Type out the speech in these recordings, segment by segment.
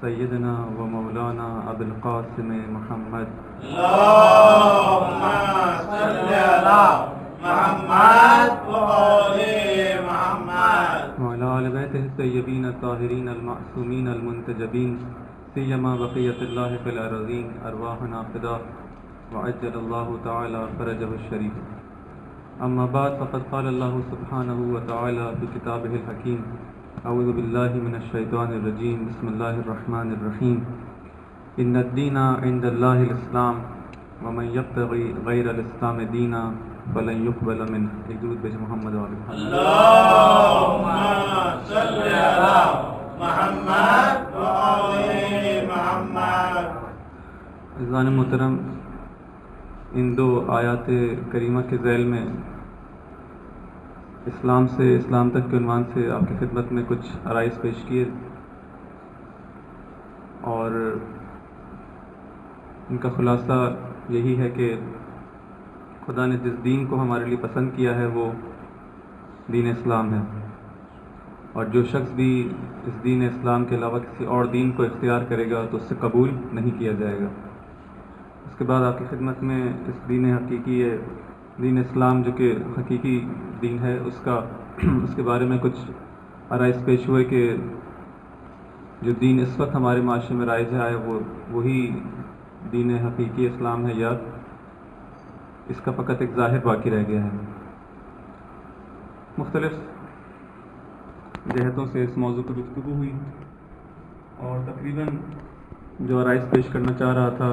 سیدنا و مولانا ابو القاسم محمد اللهم صل على محمد وآل محمد وعلى آل بیتہ الطیبین الطاہرین المعصومین المنتجبین سیما بقیۃ اللہ فی الارضین ارواحنا فدا وعجل اللہ تعالی فرجہ الشریف. اما بعد فقد قال اللہ سبحانہ وتعالی فی کتابہ الحکیم اعوذ باللہ من الشیطان الرجیم بسم اللہ الرحمن الرحیم. ان الدین عند اللہ الاسلام ومن یبتغی غیر الاسلام دینا فلن يقبل منه. ایک درود بھیج محمد علیہ. اللهم صل على محمد وآل محمد. عزیزان محترم، ان دو آیات کریمہ کے ذیل میں اسلام سے اسلام تک کے عنوان سے آپ کی خدمت میں کچھ عرائض پیش کیے، اور ان کا خلاصہ یہی ہے کہ خدا نے جس دین کو ہمارے لیے پسند کیا ہے وہ دین اسلام ہے، اور جو شخص بھی اس دین اسلام کے علاوہ کسی اور دین کو اختیار کرے گا تو اس سے قبول نہیں کیا جائے گا. اس کے بعد آپ کی خدمت میں اس دین حقیقی ہے، دین اسلام جو کہ حقیقی دین ہے، اس کے بارے میں کچھ عرائض پیش ہوئے کہ جو دین اس وقت ہمارے معاشرے میں رائج ہے وہی دین حقیقی اسلام ہے یا اس کا فقط ایک ظاہر باقی رہ گیا ہے. مختلف جہتوں سے اس موضوع پر گفتگو ہوئی اور تقریباً جو عرائض پیش کرنا چاہ رہا تھا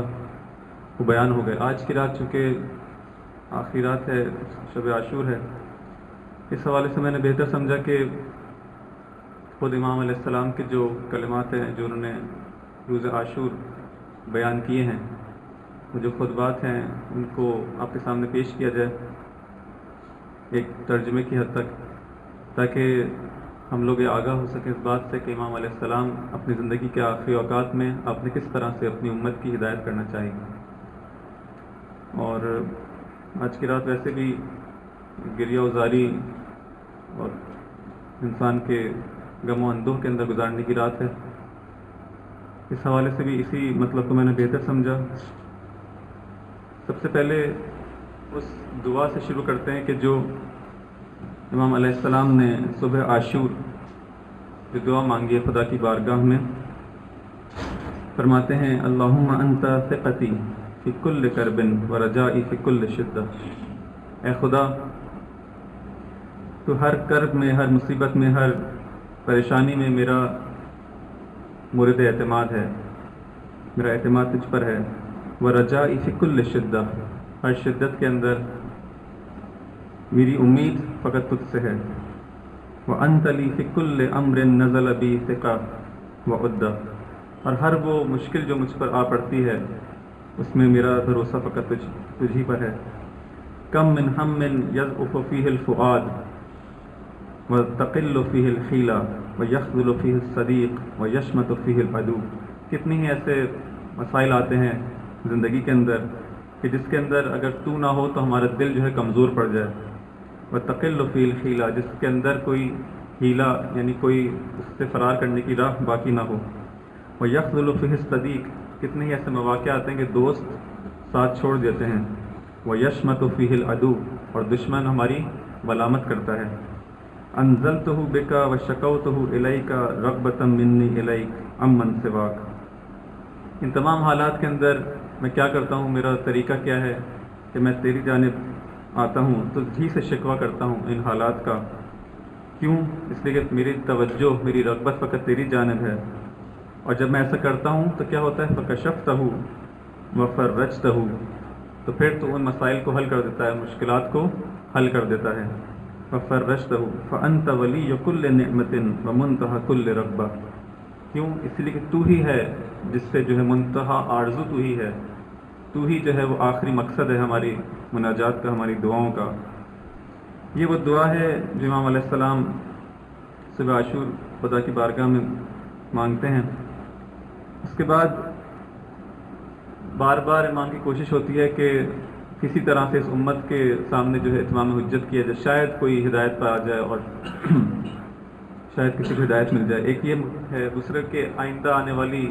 وہ بیان ہو گئے. آج کی رات چونکہ آخری رات ہے، شب عاشور ہے، اس حوالے سے میں نے بہتر سمجھا کہ خود امام علیہ السلام کے جو کلمات ہیں جو انہوں نے روز عاشور بیان کیے ہیں، وہ جو خطبات ہیں ان کو آپ کے سامنے پیش کیا جائے ایک ترجمے کی حد تک، تاکہ ہم لوگ یہ آگاہ ہو سکیں اس بات سے کہ امام علیہ السلام اپنی زندگی کے آخری اوقات میں آپ نے کس طرح سے اپنی امت کی ہدایت کرنا چاہی. اور آج کی رات ویسے بھی گریہ وزاری اور انسان کے غم و اندوہ کے اندر گزارنے کی رات ہے. اس حوالے سے بھی اسی مطلب کو میں نے بہتر سمجھا. سب سے پہلے اس دعا سے شروع کرتے ہیں کہ جو امام علیہ السلام نے صبح عاشور جو دعا مانگی ہے خدا کی بارگاہ میں. فرماتے ہیں اللہم انت ثقتی فی کل کرب ورجائی فی کل شدہ. اے خدا، تو ہر کرب میں، ہر مصیبت میں، ہر پریشانی میں میرا مورد اعتماد ہے، میرا اعتماد تجھ پر ہے. ورجائی فی کل شدہ، ہر شدت کے اندر میری امید فقط تجھ سے ہے. وانت لی فی کل امر نزل بی ثقہ وعدہ، اور ہر وہ مشکل جو مجھ پر آ پڑتی ہے اس میں میرا بھروسہ فقط تجھ ہی پر ہے. کم من ہم یضعف فیہ الفؤاد وتقل فیہ الحیلہ ویخذل فیہ الصدیق ویشمت فیہ العدو. کتنی ہی ایسے مسائل آتے ہیں زندگی کے اندر کہ جس کے اندر اگر تو نہ ہو تو ہمارا دل جو ہے کمزور پڑ جائے. وتقل فیہ الحیلہ، جس کے اندر کوئی ہیلہ یعنی کوئی اس سے فرار کرنے کی راہ باقی نہ ہو. ویخذل فیہ الصدیق، کتنے ہی ایسے مواقع آتے ہیں کہ دوست ساتھ چھوڑ دیتے ہیں. ویشمت فیہ العدو، اور دشمن ہماری ملامت کرتا ہے. انزلتہ بک وشکوتہ الیک رغبۃ منی الیک عمن سواک. ان تمام حالات کے اندر میں کیا کرتا ہوں، میرا طریقہ کیا ہے کہ میں تیری جانب آتا ہوں، تجھ ہی سے شکوہ کرتا ہوں ان حالات کا. کیوں؟ اس لیے کہ میری توجہ، میری رغبت فقط تیری جانب ہے. اور جب میں ایسا کرتا ہوں تو کیا ہوتا ہے، فکشفتہ وفرجتہ، تو پھر تو ان مسائل کو حل کر دیتا ہے، مشکلات کو حل کر دیتا ہے. وفرجتہ فانت ولی کل نعمت ومنتہی کل رغبہ. کیوں؟ اس لیے کہ تو ہی ہے جس سے جو ہے منتہا آرزو تو ہی ہے، تو ہی جو ہے وہ آخری مقصد ہے ہماری مناجات کا، ہماری دعاؤں کا. یہ وہ دعا ہے جو امام علیہ السلام صبح عاشور خدا کی بارگاہ میں مانگتے ہیں. اس کے بعد بار بار امام کی کوشش ہوتی ہے کہ کسی طرح سے اس امت کے سامنے جو ہے اتمام حجت کیا جائے، شاید کوئی ہدایت پر آ جائے اور شاید کسی کو ہدایت مل جائے. ایک یہ ہے. دوسرے کہ آئندہ آنے والی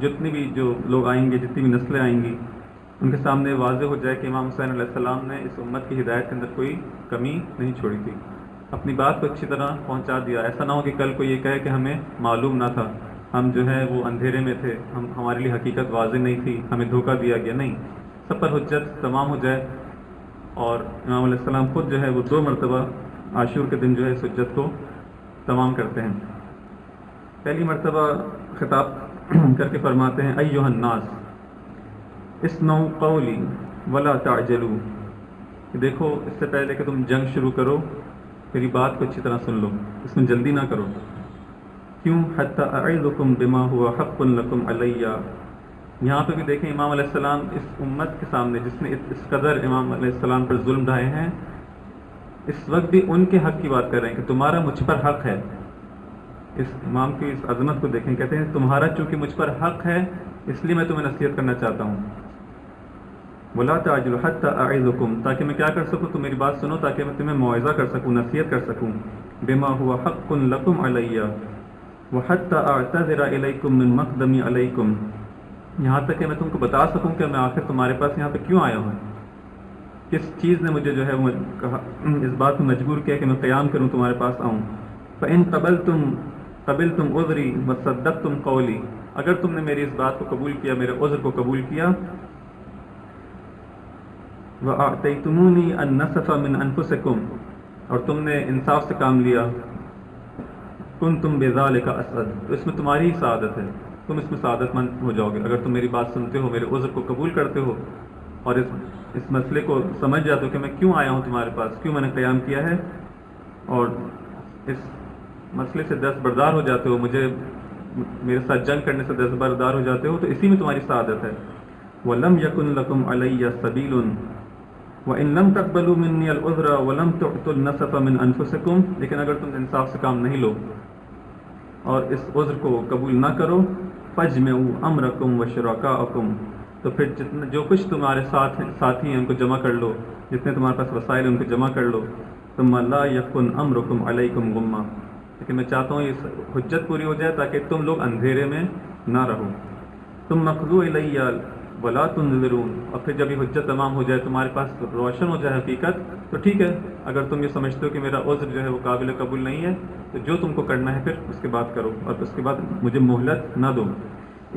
جتنی بھی جو لوگ آئیں گے، جتنی بھی نسلیں آئیں گی، ان کے سامنے واضح ہو جائے کہ امام حسین علیہ السلام نے اس امت کی ہدایت کے اندر کوئی کمی نہیں چھوڑی تھی، اپنی بات کو اچھی طرح پہنچا دیا. ایسا نہ ہو کہ کل کو یہ کہے کہ ہمیں معلوم نہ تھا، ہم جو ہے وہ اندھیرے میں تھے، ہمارے لیے حقیقت واضح نہیں تھی، ہمیں دھوکہ دیا گیا. نہیں، سب پر حجت تمام ہو جائے. اور امام علیہ السلام خود جو ہے وہ 2 مرتبہ عاشور کے دن جو ہے اس حجت کو تمام کرتے ہیں. پہلی مرتبہ خطاب کر کے فرماتے ہیں ایھا الناس اسمعوا قولی ولا تعجلوا، کہ دیکھو اس سے پہلے کہ تم جنگ شروع کرو میری بات کو اچھی طرح سن لو، اس میں جلدی نہ کرو. کیوں؟ حتی اعظکم بما هو حق لکم علی. یہاں پہ بھی دیکھیں امام علیہ السلام اس امت کے سامنے جس نے اس قدر امام علیہ السلام پر ظلم ڈھائے ہیں، اس وقت بھی ان کے حق کی بات کر رہے ہیں کہ تمہارا مجھ پر حق ہے. اس امام کی اس عظمت کو دیکھیں، کہتے ہیں تمہارا چونکہ مجھ پر حق ہے اس لیے میں تمہیں نصیحت کرنا چاہتا ہوں. ولا تعجلوا حتی اعظکم، تاکہ میں کیا کر سکوں، تم میری بات سنو تاکہ میں تمہیں موعظہ کر سکوں، نصیحت کر سکوں. بما هو حق لکم علی وحتی اعتذر الیکم من مقدمی علیکم، یہاں تک کہ میں تم کو بتا سکوں کہ میں آخر تمہارے پاس یہاں پہ کیوں آیا ہوں، کس چیز نے مجھے جو ہے وہ اس بات میں مجبور کیا کہ میں قیام کروں تمہارے پاس آؤں. فَإِن قبلتم عذری وصدقتم قولی، اگر تم نے میری اس بات کو قبول کیا، میرے عذر کو قبول کیا، وَأَعْتَيْتُمُونِي النَّصْفَ مِنْ أَنفُسِكُمْ، اور تم نے انصاف سے کام لیا، كُنْتُمْ بِذَلِكَ أَسْعَدَ، تو اس میں تمہاری ہی سعادت ہے، تم اس میں سعادت مند ہو جاؤ گے. اگر تم میری بات سنتے ہو، میرے عذر کو قبول کرتے ہو اور اس مسئلے کو سمجھ جاتے ہو کہ میں کیوں آیا ہوں تمہارے پاس، کیوں میں نے قیام کیا ہے، اور اس مسئلے سے دستبردار ہو جاتے ہو، مجھے میرے ساتھ جنگ کرنے سے دستبردار ہو جاتے ہو، تو اسی میں تمہاری سعادت ہے. وَلَمْ يَكُنْ لَكُمْ عَلَيَّ سَبِيلٌ وَإِن لَمْ تَقْبَلُوا مِنِّي الْعُذْرَ وَلَمْ تُعْطُوا النَّصْفَ مِنْ أَنفُسِكُمْ، لیکن اگر تم انصاف سے کام نہیں لو اور اس عذر کو قبول نہ کرو، فَاجْمِعُوا أَمْرَكُمْ وَشُرَكَاءَكُمْ، تو پھر جو کچھ تمہارے ساتھی ہیں ان کو جمع کر لو، جتنے تمہارے پاس وسائل ہیں ان کو جمع کر لو. ثُمَّ لَا يَكُنْ أَمْرُكُمْ عَلَيْكُمْ غُمًّا، لیکن میں چاہتا ہوں یہ حجت پوری ہو جائے تاکہ تم لوگ اندھیرے میں نہ رہو. ثُمَّ اقْضُوا إِلَيَّ وَلَا تُنظِرُونَ، اور پھر جب یہ حجت تمام ہو جائے، تمہارے پاس روشن ہو جائے حقیقت، تو ٹھیک ہے. اگر تم یہ سمجھتے ہو کہ میرا عذر جو ہے وہ قابل قبول نہیں ہے، تو جو تم کو کرنا ہے پھر اس کے بعد کرو، اور اس کے بعد مجھے مہلت نہ دو.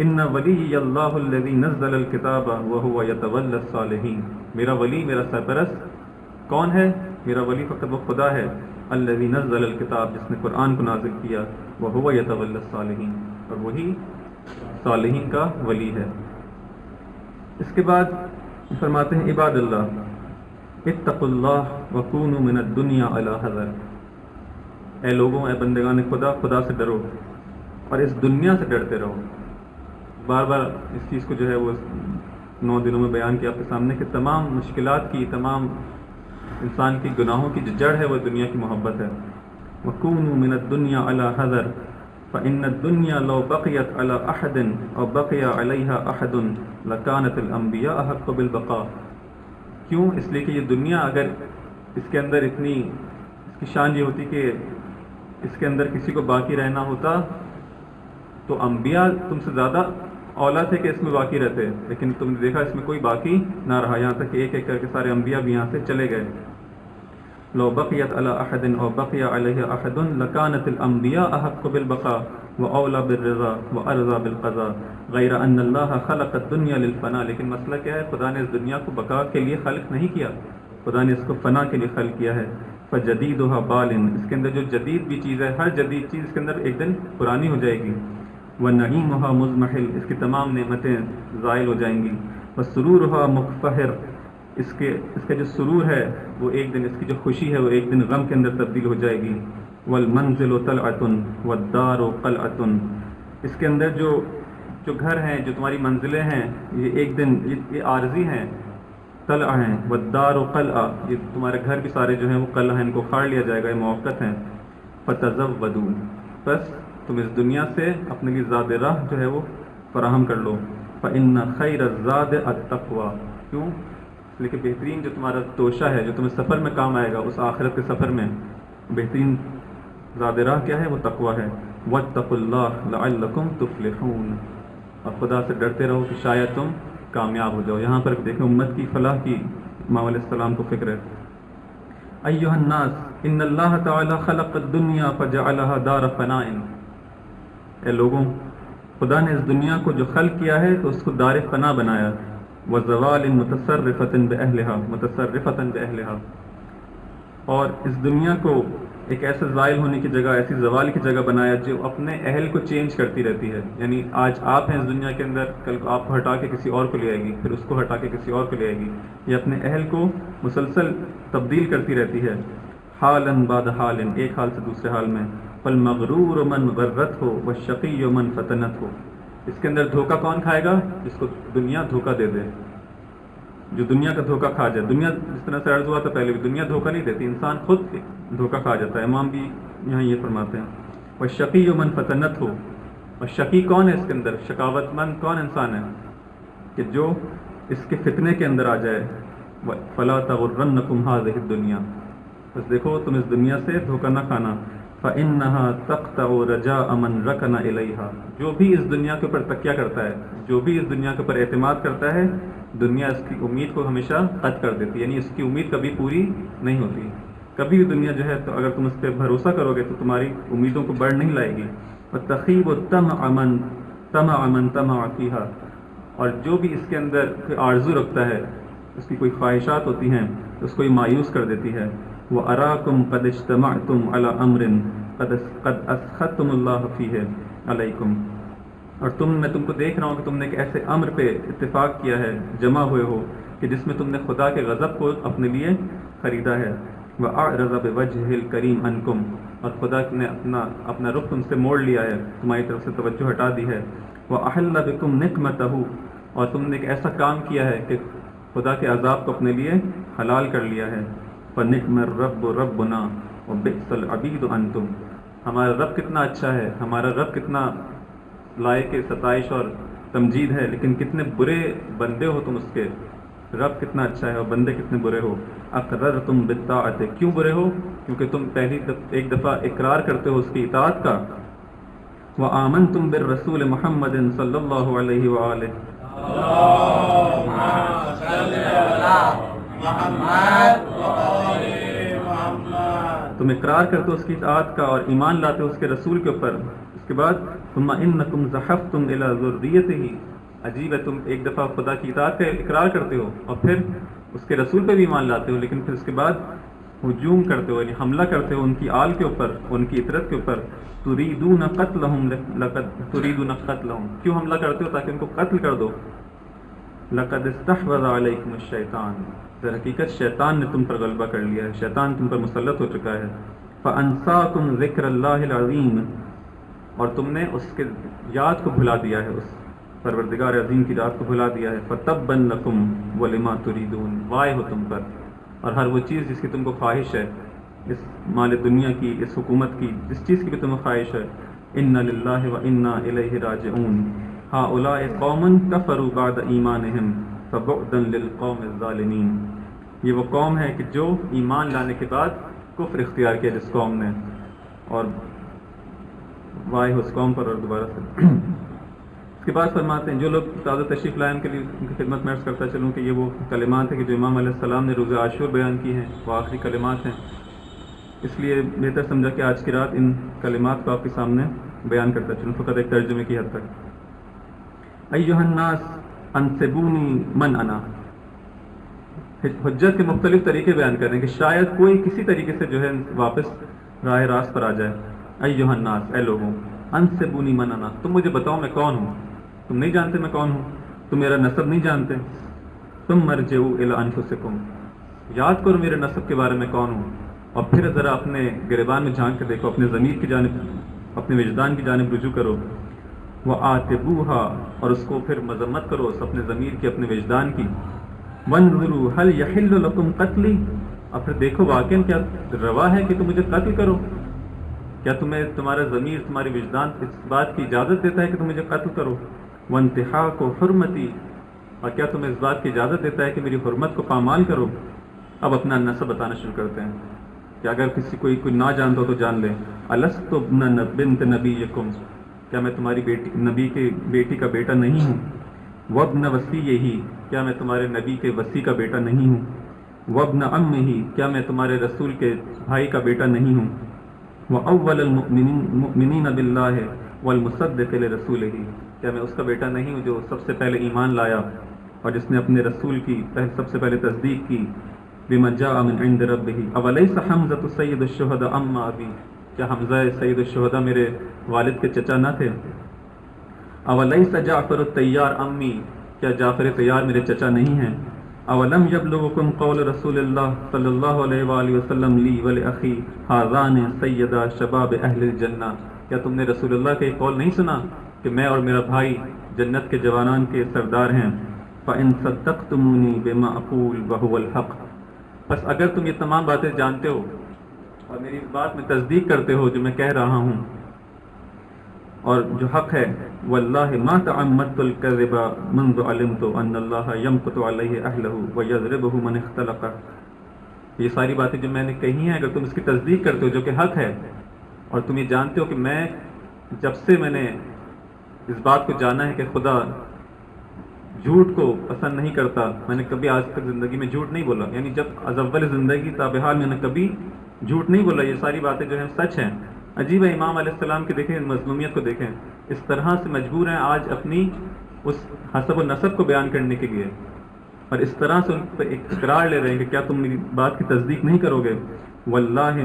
ان ولی اللہ الذی نزل الکتاب وهو یتولی الصالحین، میرا ولی، میرا سرپرست کون ہے؟ میرا ولی فقط وہ خدا ہے، الذی نزل الکتاب، جس نے قرآن کو نازل کیا، وهو یتولی الصالحین، اور وہی صالحین کا ولی ہے. اس کے بعد فرماتے ہیں عباد اللہ اتقوا اللہ وکونوا من الدنیا علی حذر، اے لوگوں، اے بندگان خدا، خدا سے ڈرو اور اس دنیا سے ڈرتے رہو. بار بار اس چیز کو جو ہے وہ 9 دنوں میں بیان کیا آپ کے سامنے کہ تمام مشکلات کی، تمام انسان کی گناہوں کی جو جڑ ہے وہ دنیا کی محبت ہے. وکونوا من الدنیا علی حذر فإن الدنيا لو بقيت على أحد أو بقي عليها أحد لكانت الأنبياء أحق بالبقاء. کیوں؟ اس لیے کہ یہ دنیا اگر اس کے اندر اتنی، اس کی شان یہ ہوتی کہ اس کے اندر کسی کو باقی رہنا ہوتا تو انبیاء تم سے زیادہ اولا تھے کہ اس میں باقی رہتے، لیکن تم نے دیکھا اس میں کوئی باقی نہ رہا، یہاں تک کہ ایک ایک کر کے سارے انبیاء بھی یہاں سے چلے گئے. لو بقيت على أحد أو بقي عليه أحد لكانت الأنبياء أحق بالبقاء وأولى بالرضا وأرضى بالقضاء غير أن الله خلق الدنيا للفناء. لیکن مسئلہ کیا ہے؟ خدا نے اس دنیا کو بقا کے لیے خلق نہیں کیا، خدا نے اس کو فنا کے لیے خلق کیا ہے. فجديدها بال، اس کے اندر جو جدید بھی چیز ہے، ہر جدید چیز اس کے اندر ایک دن پرانی ہو جائے گی. ونعيمها مزمحل، اس کی تمام نعمتیں زائل ہو جائیں گی. وسرورها مقفهر، اس کا جو سرور ہے وہ ایک دن، اس کی جو خوشی ہے وہ ایک دن غم کے اندر تبدیل ہو جائے گی. والمنزل طلعة والدار قلعة، اس کے اندر جو گھر ہیں، جو تمہاری منزلیں ہیں، یہ ایک دن یہ عارضی ہیں، قلعہ ہیں. والدار قلعة، یہ تمہارے گھر بھی سارے جو ہیں وہ قلعہ ہیں، ان کو کھاڑ لیا جائے گا، یہ موقت ہیں. فتزودوا، بس تم اس دنیا سے اپنے لیے زاد راہ جو ہے وہ فراہم کر لو. فإن خیر الزاد التقوی، کیوں؟ لیکن بہترین جو تمہارا توشہ ہے، جو تمہیں سفر میں کام آئے گا، اس آخرت کے سفر میں بہترین زاد راہ کیا ہے؟ وہ تقوی ہے. واتقوا اللہ لعلکم تفلحون، اور خدا سے ڈرتے رہو کہ شاید تم کامیاب ہو جاؤ. یہاں پر دیکھیں امت کی فلاح کی امام علیہ السلام کو فکر ہے. ایھا الناس ان اللہ تعالی خلق الدنیا فجعلها دار فناء، اے لوگوں خدا نے اس دنیا کو جو خلق کیا ہے تو اس کو دار فنا بنایا. وزوال متصرفۃ بأہلها، اور اس دنیا کو ایک ایسے زائل ہونے کی جگہ، ایسی زوال کی جگہ بنایا جو اپنے اہل کو چینج کرتی رہتی ہے. یعنی آج آپ ہیں اس دنیا کے اندر، کل کو آپ کو ہٹا کے کسی اور کو لے آئے گی، پھر اس کو ہٹا کے کسی اور کو لے آئے گی. یہ اپنے اہل کو مسلسل تبدیل کرتی رہتی ہے. حالا بعد حال، ایک حال سے دوسرے حال میں. فالمغرور من غرت ہو والشقی من فتنت ہو، اس کے اندر دھوکہ کون کھائے گا؟ جس کو دنیا دھوکہ دے دے، جو دنیا کا دھوکہ کھا جائے. دنیا جس طرح سے عرض ہوا تھا پہلے بھی، دنیا دھوکہ نہیں دیتی، انسان خود دھوکہ کھا جاتا ہے. امام بھی یہاں یہ فرماتے ہیں والشقی من فتنت ہو. اور شقی کون ہے اس کے اندر؟ شقاوت مند کون انسان ہے؟ کہ جو اس کے فتنے کے اندر آ جائے. فلا تغرنکم هذه الدنیا، بس دیکھو تم اس دنیا سے دھوکہ نہ کھانا. فإنها تقطع رجاء من ركن إليها، جو بھی اس دنیا کے اوپر تکیہ کرتا ہے، جو بھی اس دنیا کے اوپر اعتماد کرتا ہے، دنیا اس کی امید کو ہمیشہ قطع کر دیتی ہے. یعنی اس کی امید کبھی پوری نہیں ہوتی. کبھی بھی دنیا جو ہے، تو اگر تم اس پہ بھروسہ کرو گے تو تمہاری امیدوں کو بڑھ نہیں لائے گی. وتخیب الطمع من طمع فيها، اور جو بھی اس کے اندر کوئی آرزو رکھتا ہے، اس کی کوئی خواہشات ہوتی ہیں، تو اس کو یہ مایوس کر دیتی ہے. وَأَرَاكُمْ قَدْ اجْتَمَعْتُمْ عَلَىٰ أَمْرٍ قَدْ أَسْخَطْتُمُ اللَّهُ فِيهِ عَلَيْكُمْ، اور میں تم کو دیکھ رہا ہوں کہ تم نے ایک ایسے امر پہ اتفاق کیا ہے، جمع ہوئے ہو کہ جس میں تم نے خدا کے غضب کو اپنے لیے خریدا ہے. وَأَعْرَضَ بِوَجْهِ الْكَرِيمِ عَنْكُمْ، اور خدا نے اپنا رخ تم سے موڑ لیا ہے، تمہاری طرف سے توجہ ہٹا دی ہے. وَأَحَلَّ بِكُمْ نِقْمَتَهُ، اور تم نے ایک ایسا کام کیا ہے کہ خدا کے عذاب کو اپنے لیے حلال کر لیا ہے. فَنِعْمَ الرَّبُّ رَبُّنَا وَبِئْسَ الْعَبِيدُ أَنْتُمْ، ہمارا رب کتنا اچھا ہے، ہمارا رب کتنا لائق ستائش اور تمجید ہے، لیکن کتنے برے بندے ہو تم اس کے. رب کتنا اچھا ہے اور بندے کتنے برے ہو. اقررتم بالطاعت، کیوں برے ہو؟ کیونکہ تم ایک دفعہ اقرار کرتے ہو اس کی اطاعت کا. وآمنتم بالرسول محمد صلی اللہ علیہ وآلہ، اللهم صل على محمد وآل محمد، تم اقرار کرتے ہو اس کی اطاعت کا اور ایمان لاتے ہو اس کے رسول کے اوپر. اس کے بعد ثم انکم زحفتم الی ذریتہ، عجیب ہے تم ایک دفعہ خدا کی اطاعت کا اقرار کرتے ہو اور پھر اس کے رسول پہ بھی ایمان لاتے ہو، لیکن پھر اس کے بعد ہجوم کرتے ہو، یعنی حملہ کرتے ہو ان کی آل کے اوپر، ان کی عطرت کے اوپر. تریدون قتلہم، تریدون قتلہم، کیوں حملہ کرتے ہو؟ تاکہ ان کو قتل کر دو. لقد استحوذ علیکم الشیطان، در حقیقت شیطان نے تم پر غلبہ کر لیا ہے، شیطان تم پر مسلط ہو چکا ہے. فانساکم ذکر اللہ العظیم، اور تم نے اس کے یاد کو بھلا دیا ہے، اس پروردگار عظیم کی یاد کو بھلا دیا ہے. فتبا لکم ولما تریدون، وائے ہو تم پر اور ہر وہ چیز جس کی تم کو خواہش ہے، اس مال دنیا کی، اس حکومت کی، جس چیز کی بھی تمہیں خواہش ہے. ان للہ و انا الیہ راجعون. ہؤلاء قوم کفروا بعد ایمانہم فبعدا للقوم الظالمین، یہ وہ قوم ہے کہ جو ایمان لانے کے بعد کفر اختیار کیا جس قوم نے، اور وائے اس قوم پر. اور دوبارہ سے اس کے بعد فرماتے ہیں جو لوگ تازہ تشریف لائے ان کے لیے ان کی خدمت میں عرض کرتا چلوں کہ یہ وہ کلمات ہیں کہ جو امام علیہ السلام نے روز عاشور بیان کی ہیں، وہ آخری کلمات ہیں، اس لیے بہتر سمجھا کہ آج کی رات ان کلمات کو آپ کے سامنے بیان کرتا چلوں، فقط ایک ترجمے کی حد تک. ایھا الناس انسبونی من انا، حجت کے مختلف طریقے بیان کریں کہ شاید کوئی کسی طریقے سے جو ہے واپس راہ راست پر آ جائے. ایھا الناس، اے لوگوں، انسبونی من انا، تم مجھے بتاؤ میں کون ہوں. تم نہیں جانتے میں کون ہوں، تم میرا نسب نہیں جانتے. ثم ارجعوا الی انفسکم، یاد کرو میرے نسب کے بارے میں کون ہوں، اور پھر ذرا اپنے گریبان میں جھانک کے دیکھو، اپنے ضمیر کی جانب، اپنے وجدان کی جانب رجوع کرو. وآتبوها، اور اس کو پھر مذمت کرو، اس اپنے ضمیر کی، اپنے وجدان کی. وانظروا هل يحل لكم قتلی، اور پھر دیکھو واقعاً کیا روا ہے کہ تم مجھے قتل کرو؟ کیا تمہیں تمہارا ضمیر، تمہاری وجدان اس بات کی اجازت دیتا ہے کہ تم مجھے قتل کرو؟ وانتہاک حرمتی، اور کیا تمہیں اس بات کی اجازت دیتا ہے کہ میری حرمت کو پامال کرو؟ اب اپنا نسب بتانا شروع کرتے ہیں. کہ اگر کوئی نہ جانتا ہو تو جان لے. الست ابن بنت نبیکم، کیا میں تمہاری نبی کے بیٹی کا بیٹا نہیں ہوں؟ وابن وصیہ، کیا میں تمہارے نبی کے وصی کا بیٹا نہیں ہوں؟ وابن عمہ، کیا میں تمہارے رسول کے بھائی کا بیٹا نہیں ہوں؟ وأول المؤمنین باللہ والمصدق لرسولہ، کیا میں اس کا بیٹا نہیں ہوں جو سب سے پہلے ایمان لایا اور جس نے اپنے رسول کی سب سے پہلے تصدیق کی؟ بما جاء من عند ربہ اولیس حمزۃ سید الشہداء ام ابی، کیا حمزہ سید الشہداء میرے والد کے چچا نہ تھے؟ اولیس جعفر الطیار امی، کیا جعفر طیار میرے چچا نہیں ہیں؟ اولم یبلغکم قول رسول اللہ صلی اللہ علیہ وآلہ وسلم لی ولاخی ھذان سیدا شباب اہل الجنہ، کیا تم نے رسول اللہ کا یہ قول نہیں سنا کہ میں اور میرا بھائی جنت کے جوانان کے سردار ہیں؟ فإن صدقتمونی بما اقول وهو الحق، بس اگر تم یہ تمام باتیں جانتے ہو اور میری بات میں تصدیق کرتے ہو جو میں کہہ رہا ہوں اور جو حق ہے، واللہ ما تعمدت الکذب منذ علمت ان اللہ یمقت علیہ اہلہ ویضربہ من اختلق، یہ ساری باتیں جو میں نے کہی ہیں اگر تم اس کی تصدیق کرتے ہو جو کہ حق ہے، اور تم یہ جانتے ہو کہ میں جب سے میں نے اس بات کو جانا ہے کہ خدا جھوٹ کو پسند نہیں کرتا، میں نے کبھی آج تک زندگی میں جھوٹ نہیں بولا، یعنی جب از اول زندگی تابحال میں نے کبھی جھوٹ نہیں بولا، یہ ساری باتیں جو ہیں سچ ہیں. عجیب ہے، امام علیہ السلام کی دیکھیں مظلومیت کو دیکھیں، اس طرح سے مجبور ہیں آج اپنی اس حسب و نسب کو بیان کرنے کے لیے، اور اس طرح سے ان پہ اقرار لے رہے ہیں کہ کیا تم میری بات کی تصدیق نہیں کرو گے؟ واللہ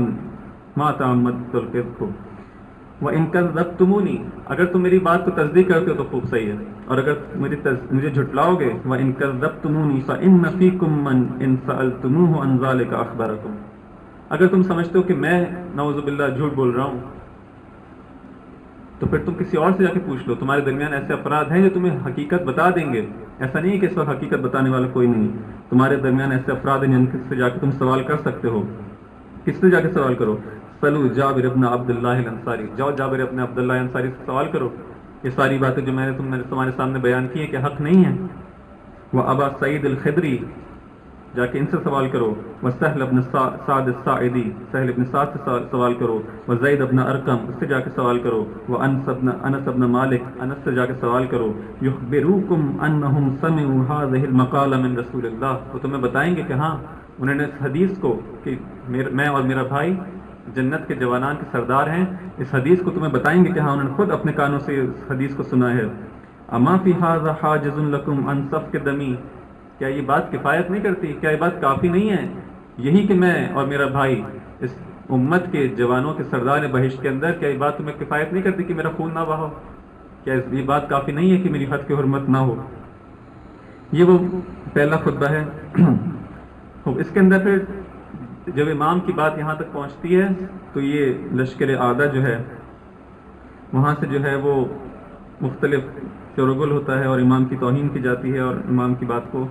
ما تعمدت الکذب وان کذبتمونی، اگر تم میری بات کو تصدیق کرتے ہو تو خوب صحیح ہے، اور اگر مجھے جھٹلاؤ گے وان کذبتمونی فان فیکم من ان سألتموه عن ذلك اخبرکم، اگر تم سمجھتے ہو کہ میں نعوذ باللہ جھوٹ بول رہا ہوں تو پھر تم کسی اور سے جا کے پوچھ لو، تمہارے درمیان ایسے افراد ہیں جو تمہیں حقیقت بتا دیں گے. ایسا نہیں ہے کہ اس وقت حقیقت بتانے والا کوئی نہیں، تمہارے درمیان ایسے افراد ہیں جن سے جا کے تم سوال کر سکتے ہو. کس سے جا کے سوال کرو؟ سلو جابر ابن عبداللہ الانصاری، جاؤ جابر ابن عبداللہ انصاری سے سوال کرو. یہ ساری باتیں جو میں نے تمہارے سامنے بیان کی ہیں کہ حق نہیں ہیں. وہ ابا سعید الخدری، جا کے ان سے سوال کرو. وہ سہل ابن سعد الساعدی، سہل ابن سعد سے سوال کرو. وہ زید ابن ارقم، اس سے جا کے سوال کرو. وہ انس ابن مالک، انس سے جا کے سوال کرو. یخبروکم انہم سمعوا هذه المقالہ من رسول اللہ، وہ تمہیں بتائیں گے کہ ہاں انہوں نے اس حدیث کو کہ میں اور میرا بھائی جنت کے جوانان کے سردار ہیں، اس حدیث کو تمہیں بتائیں گے کہ ہاں انہوں نے خود اپنے کانوں سے اس حدیث کو سنا ہے. اما فی ھذا حاجز لکم عن سفک دمی، کیا یہ بات کفایت نہیں کرتی؟ کیا یہ بات کافی نہیں ہے؟ یہی کہ میں اور میرا بھائی اس امت کے جوانوں کے سردار بہشت کے اندر، کیا یہ بات تمہیں کفایت نہیں کرتی کہ میرا خون نہ بہو؟ کیا یہ بات کافی نہیں ہے کہ میری حد کی حرمت نہ ہو؟ یہ وہ پہلا خطبہ ہے. اس کے اندر پھر جب امام کی بات یہاں تک پہنچتی ہے تو یہ لشکر اعداء جو ہے وہاں سے جو ہے وہ مختلف شورغل ہوتا ہے اور امام کی توہین کی جاتی ہے اور امام کی بات کو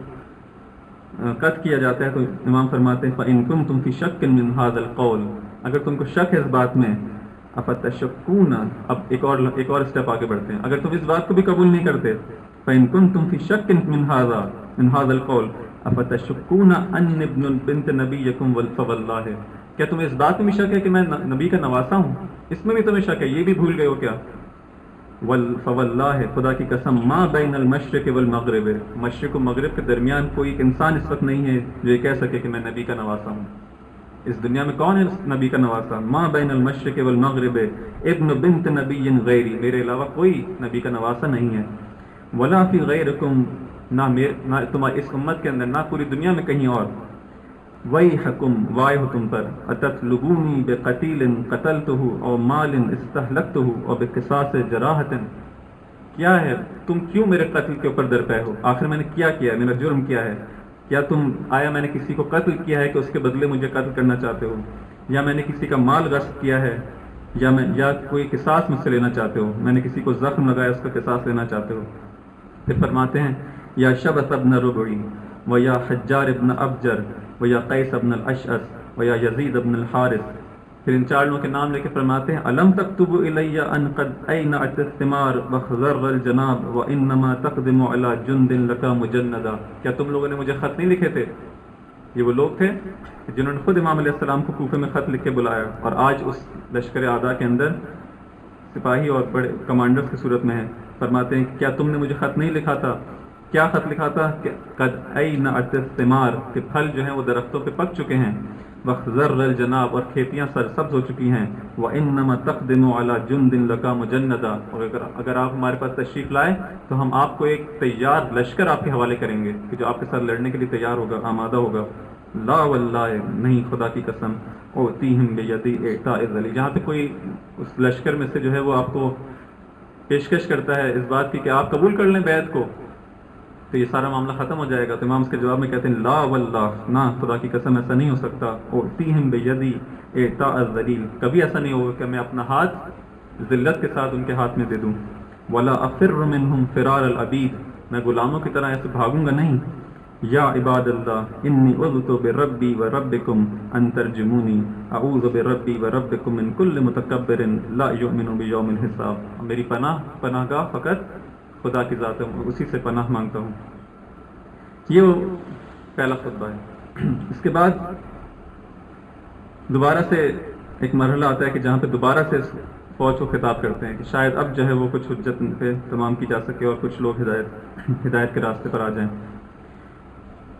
قطع کیا جاتا ہے. تو امام فرماتے ہیں فَإِن كُنتُمْ فِي شَكٍّ مِّن هَذَا الْقَوْلِ، اگر تم کو شک ہے اس بات میں، اَفَتَشَكُّونَ، اب ایک اور اسٹیپ آگے بڑھتے ہیں، اگر تم اس بات کو بھی قبول نہیں کرتے، فَإِن كُنتُمْ فِي شَكٍّ مِّن هَذَا الْقَوْلِ اَفَتَشَكُّونَ أَنِّ ابْنُ بِنْتِ نَبِيِّكُمْ فَوَاللَّهِ، کیا تمہیں اس بات میں شک ہے کہ میں نبی کا نواسا ہوں؟ اس میں بھی تمہیں شک ہے، یہ بھی بھول گئے ہو کیا؟ فواللہ، خدا کی قسم، ما بین المشرق والمغرب، مشرق و مغرب کے درمیان کوئی ایک انسان اس وقت نہیں ہے جو یہ کہہ سکے کہ میں نبی کا نواسا ہوں. اس دنیا میں کون ہے نبی کا نواسا؟ ما بین المشرق والمغرب ابن بنت نبی غیری، میرے علاوہ کوئی نبی کا نواسا نہیں ہے. ولا فی غیرکم، نہ تمہاری اس امت کے اندر، نہ پوری دنیا میں کہیں اور. ویحکم، وائے ہو تم پر، اتطلبونی بقتیل قتلتہ او مال استہلکتہ او بقصاص جراحۃ، کیا ہے تم کیوں میرے قتل کے اوپر درپے ہو؟ آخر میں نے کیا ہے؟ میرا جرم کیا ہے؟ کیا تم آیا میں نے کسی کو قتل کیا ہے کہ اس کے بدلے مجھے قتل کرنا چاہتے ہو؟ یا میں نے کسی کا مال غصب کیا ہے؟ یا کوئی قصاص مجھ سے لینا چاہتے ہو؟ میں نے کسی کو زخم لگایا اس کا قصاص لینا چاہتے ہو؟ پھر فرماتے ہیں یا شبث ابن ربعی و یا حجار ابن ابجر و یا قیس ابن الاشعث و یا یزید ابن الحارث. پھر ان چار لوگوں کے نام لے کے فرماتے ہیں الم تکتب الی ان قد اینعت الثمار وخضر الجناب وانما تقدم علی جند لک مجندا، کیا تم لوگوں نے مجھے خط نہیں لکھے تھے یہ وہ لوگ تھے جنہوں نے خود امام علیہ السلام کو کوفے میں خط لکھ کے بلایا، اور آج اس لشکر اعداء کے اندر سپاہی اور بڑے کمانڈرز کی صورت میں ہیں۔ فرماتے ہیں کہ کیا تم نے مجھے خط نہیں لکھا تھا؟ کیا خط لکھا تھا؟ کہ قد این الثمار، کہ پھل جو ہیں وہ درختوں پہ پک چکے ہیں، وخضر الجناب، اور کھیتیاں سرسبز ہو چکی ہیں، وانما تقدم علی جند لک مجندا، اور اگر آپ ہمارے پاس تشریف لائے تو ہم آپ کو ایک تیار لشکر آپ کے حوالے کریں گے کہ جو آپ کے ساتھ لڑنے کے لیے تیار ہوگا، آمادہ ہوگا۔ لا واللہ، نہیں خدا کی قسم، اوتیہم بیدی اعطاء الذلیل، جہاں پہ کوئی اس لشکر میں سے جو ہے وہ آپ کو پیشکش کرتا ہے اس بات کی کہ آپ قبول کر لیں بیعت کو، تو یہ سارا معاملہ ختم ہو جائے گا۔ تو امام اس کے جواب میں کہتے ہیں لا واللہ، نہ خدا کی قسم ایسا نہیں ہو سکتا، اوتیہم بیدی اعطاء الذلیل، کبھی ایسا نہیں ہوگا کہ میں اپنا ہاتھ ذلت کے ساتھ ان کے ہاتھ میں دے دوں۔ ولا افر منہم فرار العبید، میں غلاموں کی طرح ایسے بھاگوں گا نہیں۔ یا عباد اللہ انی عذت بربی و ربکم ان ترجمونی، اعوذ بربی و ربکم من کل متکبر لا یؤمن بیوم الحساب، میری پناہ گاہ فقط خدا کی ذات ہے، اسی سے پناہ مانگتا ہوں۔ یہ وہ پہلا خطبہ ہے۔ اس کے بعد دوبارہ سے ایک مرحلہ آتا ہے کہ جہاں پہ دوبارہ سے فوج کو خطاب کرتے ہیں کہ شاید اب جو ہے وہ کچھ حجت پہ تمام کی جا سکے اور کچھ لوگ ہدایت کے راستے پر آ جائیں۔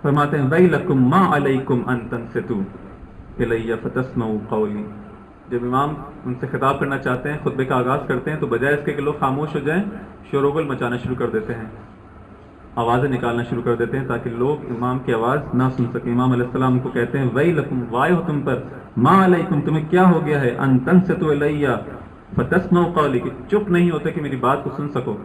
فرماتے ہیں ویلکم ما علیکم ان تنصتوا الی فتسمعوا قولی، جب امام ان سے خطاب کرنا چاہتے ہیں، خطبے کا آغاز کرتے ہیں، تو بجائے اس کے کہ لوگ خاموش ہو جائیں، شور و گل مچانا شروع کر دیتے ہیں، آوازیں نکالنا شروع کر دیتے ہیں تاکہ لوگ امام کی آواز نہ سن سکیں۔ امام علیہ السلام کو کہتے ہیں ویلکم، وائے ہو تم پر، ما علیکم، تمہیں کیا ہو گیا ہے، ان تنصتوا الی فتسمعوا قولی، کہ چپ نہیں ہوتے کہ میری بات کو سن سکو۔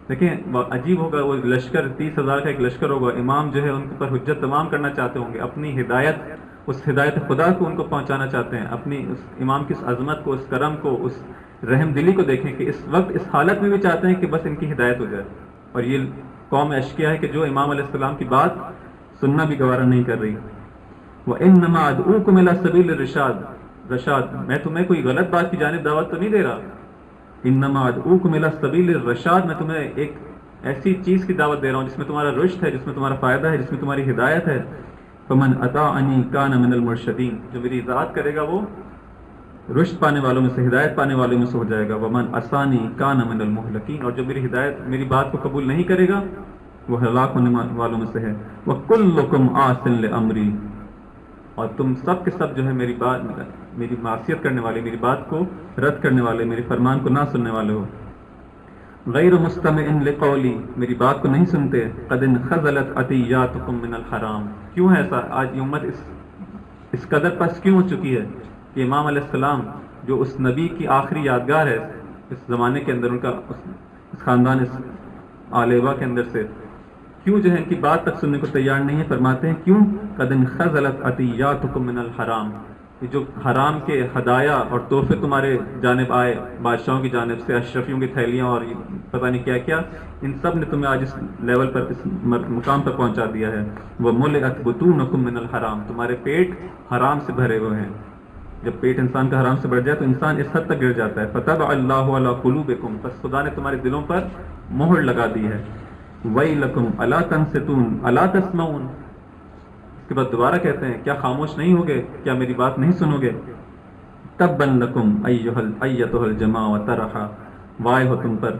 دیکھیں عجیب ہوگا، وہ لشکر 30,000 کا ایک لشکر ہوگا، امام جو ہے ان پر حجت تمام کرنا چاہتے ہوں گے، اپنی ہدایت، اس ہدایت خدا کو ان کو پہنچانا چاہتے ہیں، اپنی اس امام کی اس عظمت کو، اس کرم کو، اس رحم دلی کو دیکھیں کہ اس وقت اس حالت میں بھی چاہتے ہیں کہ بس ان کی ہدایت ہو جائے، اور یہ قوم اشقیاء ہے کہ جو امام علیہ السلام کی بات سننا بھی گوارا نہیں کر رہی۔ وَإِنَّمَا أَدْعُوكُمْ إِلَىٰ سَبِيلِ الرَّشَادِ، میں تمہیں کوئی غلط بات کی جانب دعوت تو نہیں دے رہا، انما ادعوکم الی سبیل الرشاد، میں تمہیں ایک ایسی چیز کی دعوت دے رہا ہوں جس میں تمہارا رشد ہے، جس میں تمہارا فائدہ ہے، جس میں تمہاری ہدایت ہے۔ فمن اطاعنی کان من المرشدین، جو میری اطاعت کرے گا وہ رشد پانے والوں میں سے، ہدایت پانے والوں میں سے ہو جائے گا۔ ومن عصانی کان من المہلکین، اور جو میری ہدایت، میری بات کو قبول نہیں کرے گا وہ ہلاک ہونے والوں میں سے ہے۔ وکلکم عاص لامری، اور تم سب کے سب جو ہے میری بات، میری معصیت کرنے والے، میری بات کو رد کرنے والے، میرے فرمان کو نہ سننے والے ہو۔ غیر مستمع لقولی، میری بات کو نہیں سنتے۔ قد انخزلت عطیاتکم من الحرام، کیوں ہے ایسا؟ آج یہ امت اس قدر پس کیوں ہو چکی ہے کہ امام علیہ السلام جو اس نبی کی آخری یادگار ہے اس زمانے کے اندر، ان کا اس خاندان، اس آلیبا کے اندر سے، کیوں جو ہے ان کی بات تک سننے کو تیار نہیں ہے؟ فرماتے ہیں کیوں؟ قد انخزلت عطیاتکم من الحرام، یہ جو حرام کے ہدایا اور تحفے تمہارے جانب آئے بادشاہوں کی جانب سے، اشرفیوں کی تھیلیاں اور پتہ نہیں کیا کیا، ان سب نے تمہیں آج اس لیول پر، اس مقام پر پہنچا دیا ہے۔ وَمُلِئَتْ بُطُونُكُم مِّنَ الْحَرَامِ، تمہارے پیٹ حرام سے بھرے ہوئے ہیں۔ جب پیٹ انسان کا حرام سے بڑھ جائے تو انسان اس حد تک گر جاتا ہے۔ فَطَبَعَ اللَّهُ عَلَىٰ قُلُوبِكُمْ، بس خدا نے تمہارے دلوں پر مہر لگا دی ہے۔ وَيْلَكُمْ أَلَا تَنصِتُونَ أَلَا تَسْمَعُونَ، اس کے بعد دوبارہ کہتے ہیں کیا خاموش نہیں ہوگے، کیا میری بات نہیں سنو گے؟ تباً لکم ایتھا الجماع وطرحا، وائے ہو تم پر،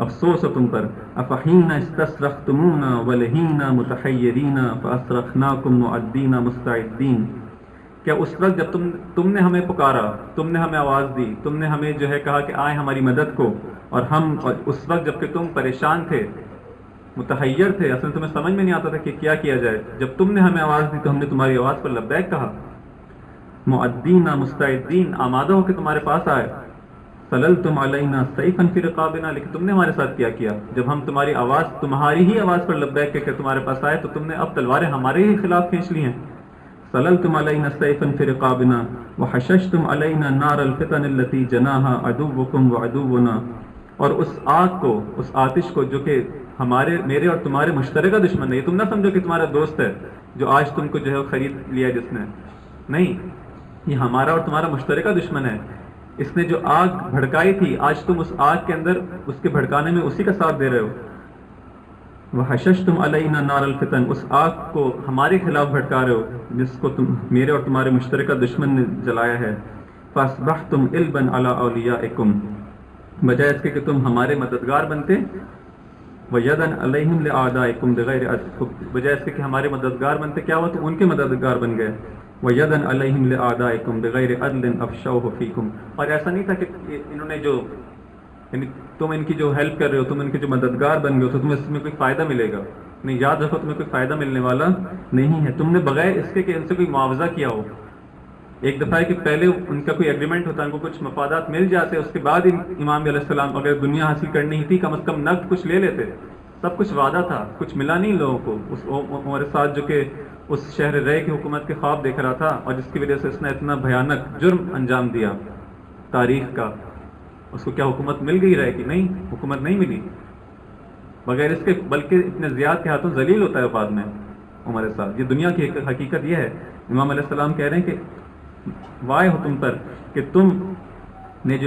افسوس ہو تم پر۔ افحین استصرختمونا ولہینا متحیرین فاصرخناکم معدین مستعدین، کیا اس وقت جب تم نے ہمیں پکارا، تم نے ہمیں آواز دی، تم نے ہمیں جو ہے کہا کہ آئے ہماری مدد کو، اور اس وقت جب کہ تم پریشان تھے، متحیر تھے، اصل تمہیں سمجھ میں نہیں آتا تھا کہ کیا کیا جائے، جب تم نے ہمیں آواز دی تو ہم نے تمہاری آواز پر لبیک کہا۔ معدین مستعدین، آمادہ ہو کے تمہارے پاس آئے۔ سللتم علینا سیفا فی رقابنا، لیکن تم نے ہمارے ساتھ کیا کیا؟ جب ہم تمہاری ہی آواز پر لبیک کہہ کے تمہارے پاس آئے تو تم نے اب تلواریں ہمارے ہی خلاف کھینچ لی ہیں۔ سللتم علینا سیفا فی رقابنا وحششتم علینا نار الفتن التي جناها عدوکم وعدونا، اور اس آگ کو، اس آتش کو جو کہ میرے اور تمہارے مشترکہ دشمن ہے، یہ تم نہ سمجھو کہ تمہارا دوست ہے جو آج تم کو جو ہے خرید لیا جس نے، نہیں، یہ ہمارا اور تمہارا مشترکہ دشمن ہے۔ اس نے جو آگ بھڑکائی تھی، آج تم اس آگ کے اندر اس کے بھڑکانے میں اسی کا ساتھ دے رہے ہو۔ وحششتم علینا نار الفتن، اس آگ کو ہمارے خلاف بھڑکا رہے ہو جس کو تم میرے اور تمہارے مشترکہ دشمن نے جلایا ہے. فاصبحتم علبا علی اولیاءکم، بجائے اس کے کہ تم ہمارے مددگار بنتے. ویدن علیہم لأعدائکم بغیر عدل، بجائے اس کے کہ ہمارے مددگار بنتے کیا ہوا، تو ان کے مددگار بن گئے. ویدن علیہم لأعدائکم بغیر عدل افشوہ فیکم، اور ایسا نہیں تھا کہ انہوں نے جو یعنی تم ان کی جو ہیلپ کر رہے ہو، تم ان کے جو مددگار بن گئے ہو تو تمہیں اس میں کوئی فائدہ ملے گا. نہیں، یاد رکھو تمہیں کوئی فائدہ ملنے والا نہیں ہے. تم نے بغیر اس کے کہ ان سے کوئی معاوضہ کیا ہو. ایک دفعہ ہے کہ پہلے ان کا کوئی ایگریمنٹ ہوتا ہے، ان کو کچھ مفادات مل جاتے، اس کے بعد امام علیہ السلام اگر دنیا حاصل کرنی ہی تھی کم از کم نقد کچھ لے لیتے. سب کچھ وعدہ تھا، کچھ ملا نہیں لوگوں کو. اس عمر سعد جو کہ اس شہر رے کی حکومت کے خواب دیکھ رہا تھا اور جس کی وجہ سے اس نے اتنا بھیانک جرم انجام دیا تاریخ کا، اس کو کیا حکومت مل گئی رہے کہ نہیں؟ حکومت نہیں ملی بغیر اس کے، بلکہ اتنے زیاد کے ہاتھوں ذلیل ہوتا ہے بعد میں عمر سعد. یہ دنیا کی حقیقت یہ ہے. امام علیہ السلام کہہ رہے ہیں کہ وائے ہو تم پر کہ تم نے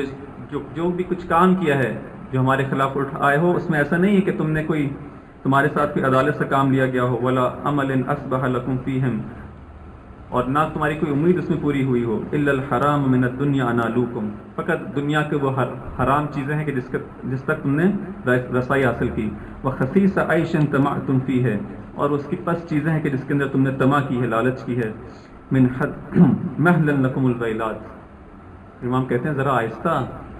جو بھی کچھ کام کیا ہے جو ہمارے خلاف آئے ہو، اس میں ایسا نہیں ہے کہ تم نے کوئی تمہارے ساتھ کوئی عدالت سے کام لیا گیا ہو. ولا عمل اصبح لکم فیہم، اور نہ تمہاری کوئی امید اس میں پوری ہوئی ہو. الا الحرام من الدنیا انالوکم، فقط دنیا کے وہ حرام چیزیں ہیں کہ جس تک تم نے رسائی حاصل کی. وخسیس عیش طمعتم فیہ، اور اس کی پس چیزیں ہیں کہ جس کے اندر تم نے طمع کی ہے، لالچ کی ہے. من حد مہلا لکم الویلات، امام کہتے ہیں ذرا آہستہ،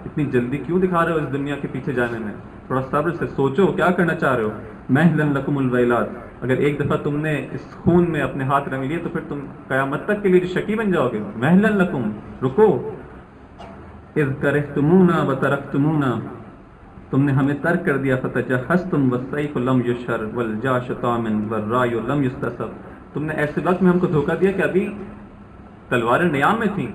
اتنی جلدی کیوں دکھا رہے ہو اس دنیا کے پیچھے جانے میں، تھوڑا صبر سے سوچو کیا کرنا چاہ رہے ہو. مہلا لکم الویلات، اگر ایک دفعہ تم نے اس خون میں اپنے ہاتھ رنگ لیے تو پھر تم قیامت تک کے لیے جو شقی بن جاؤ گے. مہلا لکم، رکو. اذ کرہتمونا وترکتمونا، تم نے ہمیں ترک کر دیا. فتجہزتم والسیف لم یشہر والجاش طامن والرای لم یستصب، تم نے ایسے وقت میں ہم کو دھوکہ دیا کہ ابھی تلواریں نیام میں تھیں.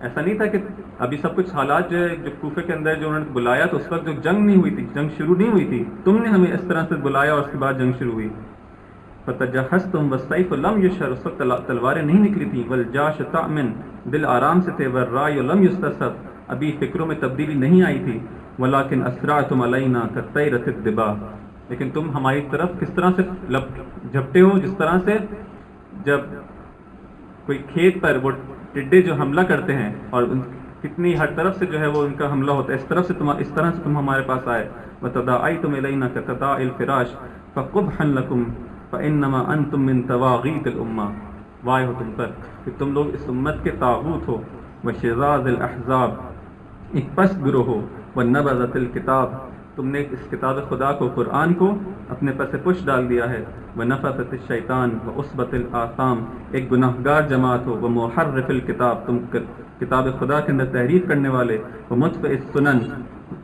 ایسا نہیں تھا کہ ابھی سب کچھ حالات جو ہے، جو کوفے کے اندر جو انہوں نے بلایا تو اس وقت جو جنگ نہیں ہوئی تھی، جنگ شروع نہیں ہوئی تھی، تم نے ہمیں اس طرح سے بلایا اور اس کے بعد جنگ شروع ہوئی. فتجہزتم والسیف لم یشہر، اس وقت تلواریں نہیں نکلی تھیں. والجاش طامن، دل آرام سے تھے. والرای لم یستصب، ابھی فکروں میں تبدیلی نہیں آئی تھی. ولکن اسرعتم علینا کالطیرۃ الدباء، لیکن تم ہماری طرف کس طرح سے جھپٹے ہو، جس طرح سے جب کوئی کھیت پر وہ ٹڈے جو حملہ کرتے ہیں اور کتنی ہر طرف سے جو ہے وہ ان کا حملہ ہوتا ہے، اس طرح سے تم ہمارے پاس آئے. وتداعیتم الینا کتداعی الفراش فقبحا لکم فانما انتم من طواغیت الامہ، وائے ہو تم پر کہ تم لوگ اس امت کے طاغوت ہو. وشذاذ الاحزاب، ایک پست گروہ ہو. ونبذت الکتاب، تم نے اس کتاب خدا کو، قرآن کو اپنے پس پش ڈال دیا ہے. ونفثت الشیطان وعصبت الآثام، ایک گناہگار جماعت ہو. ومحرف الکتاب، تم کتاب خدا کے اندر تحریف کرنے والے. ومطفئ السنن،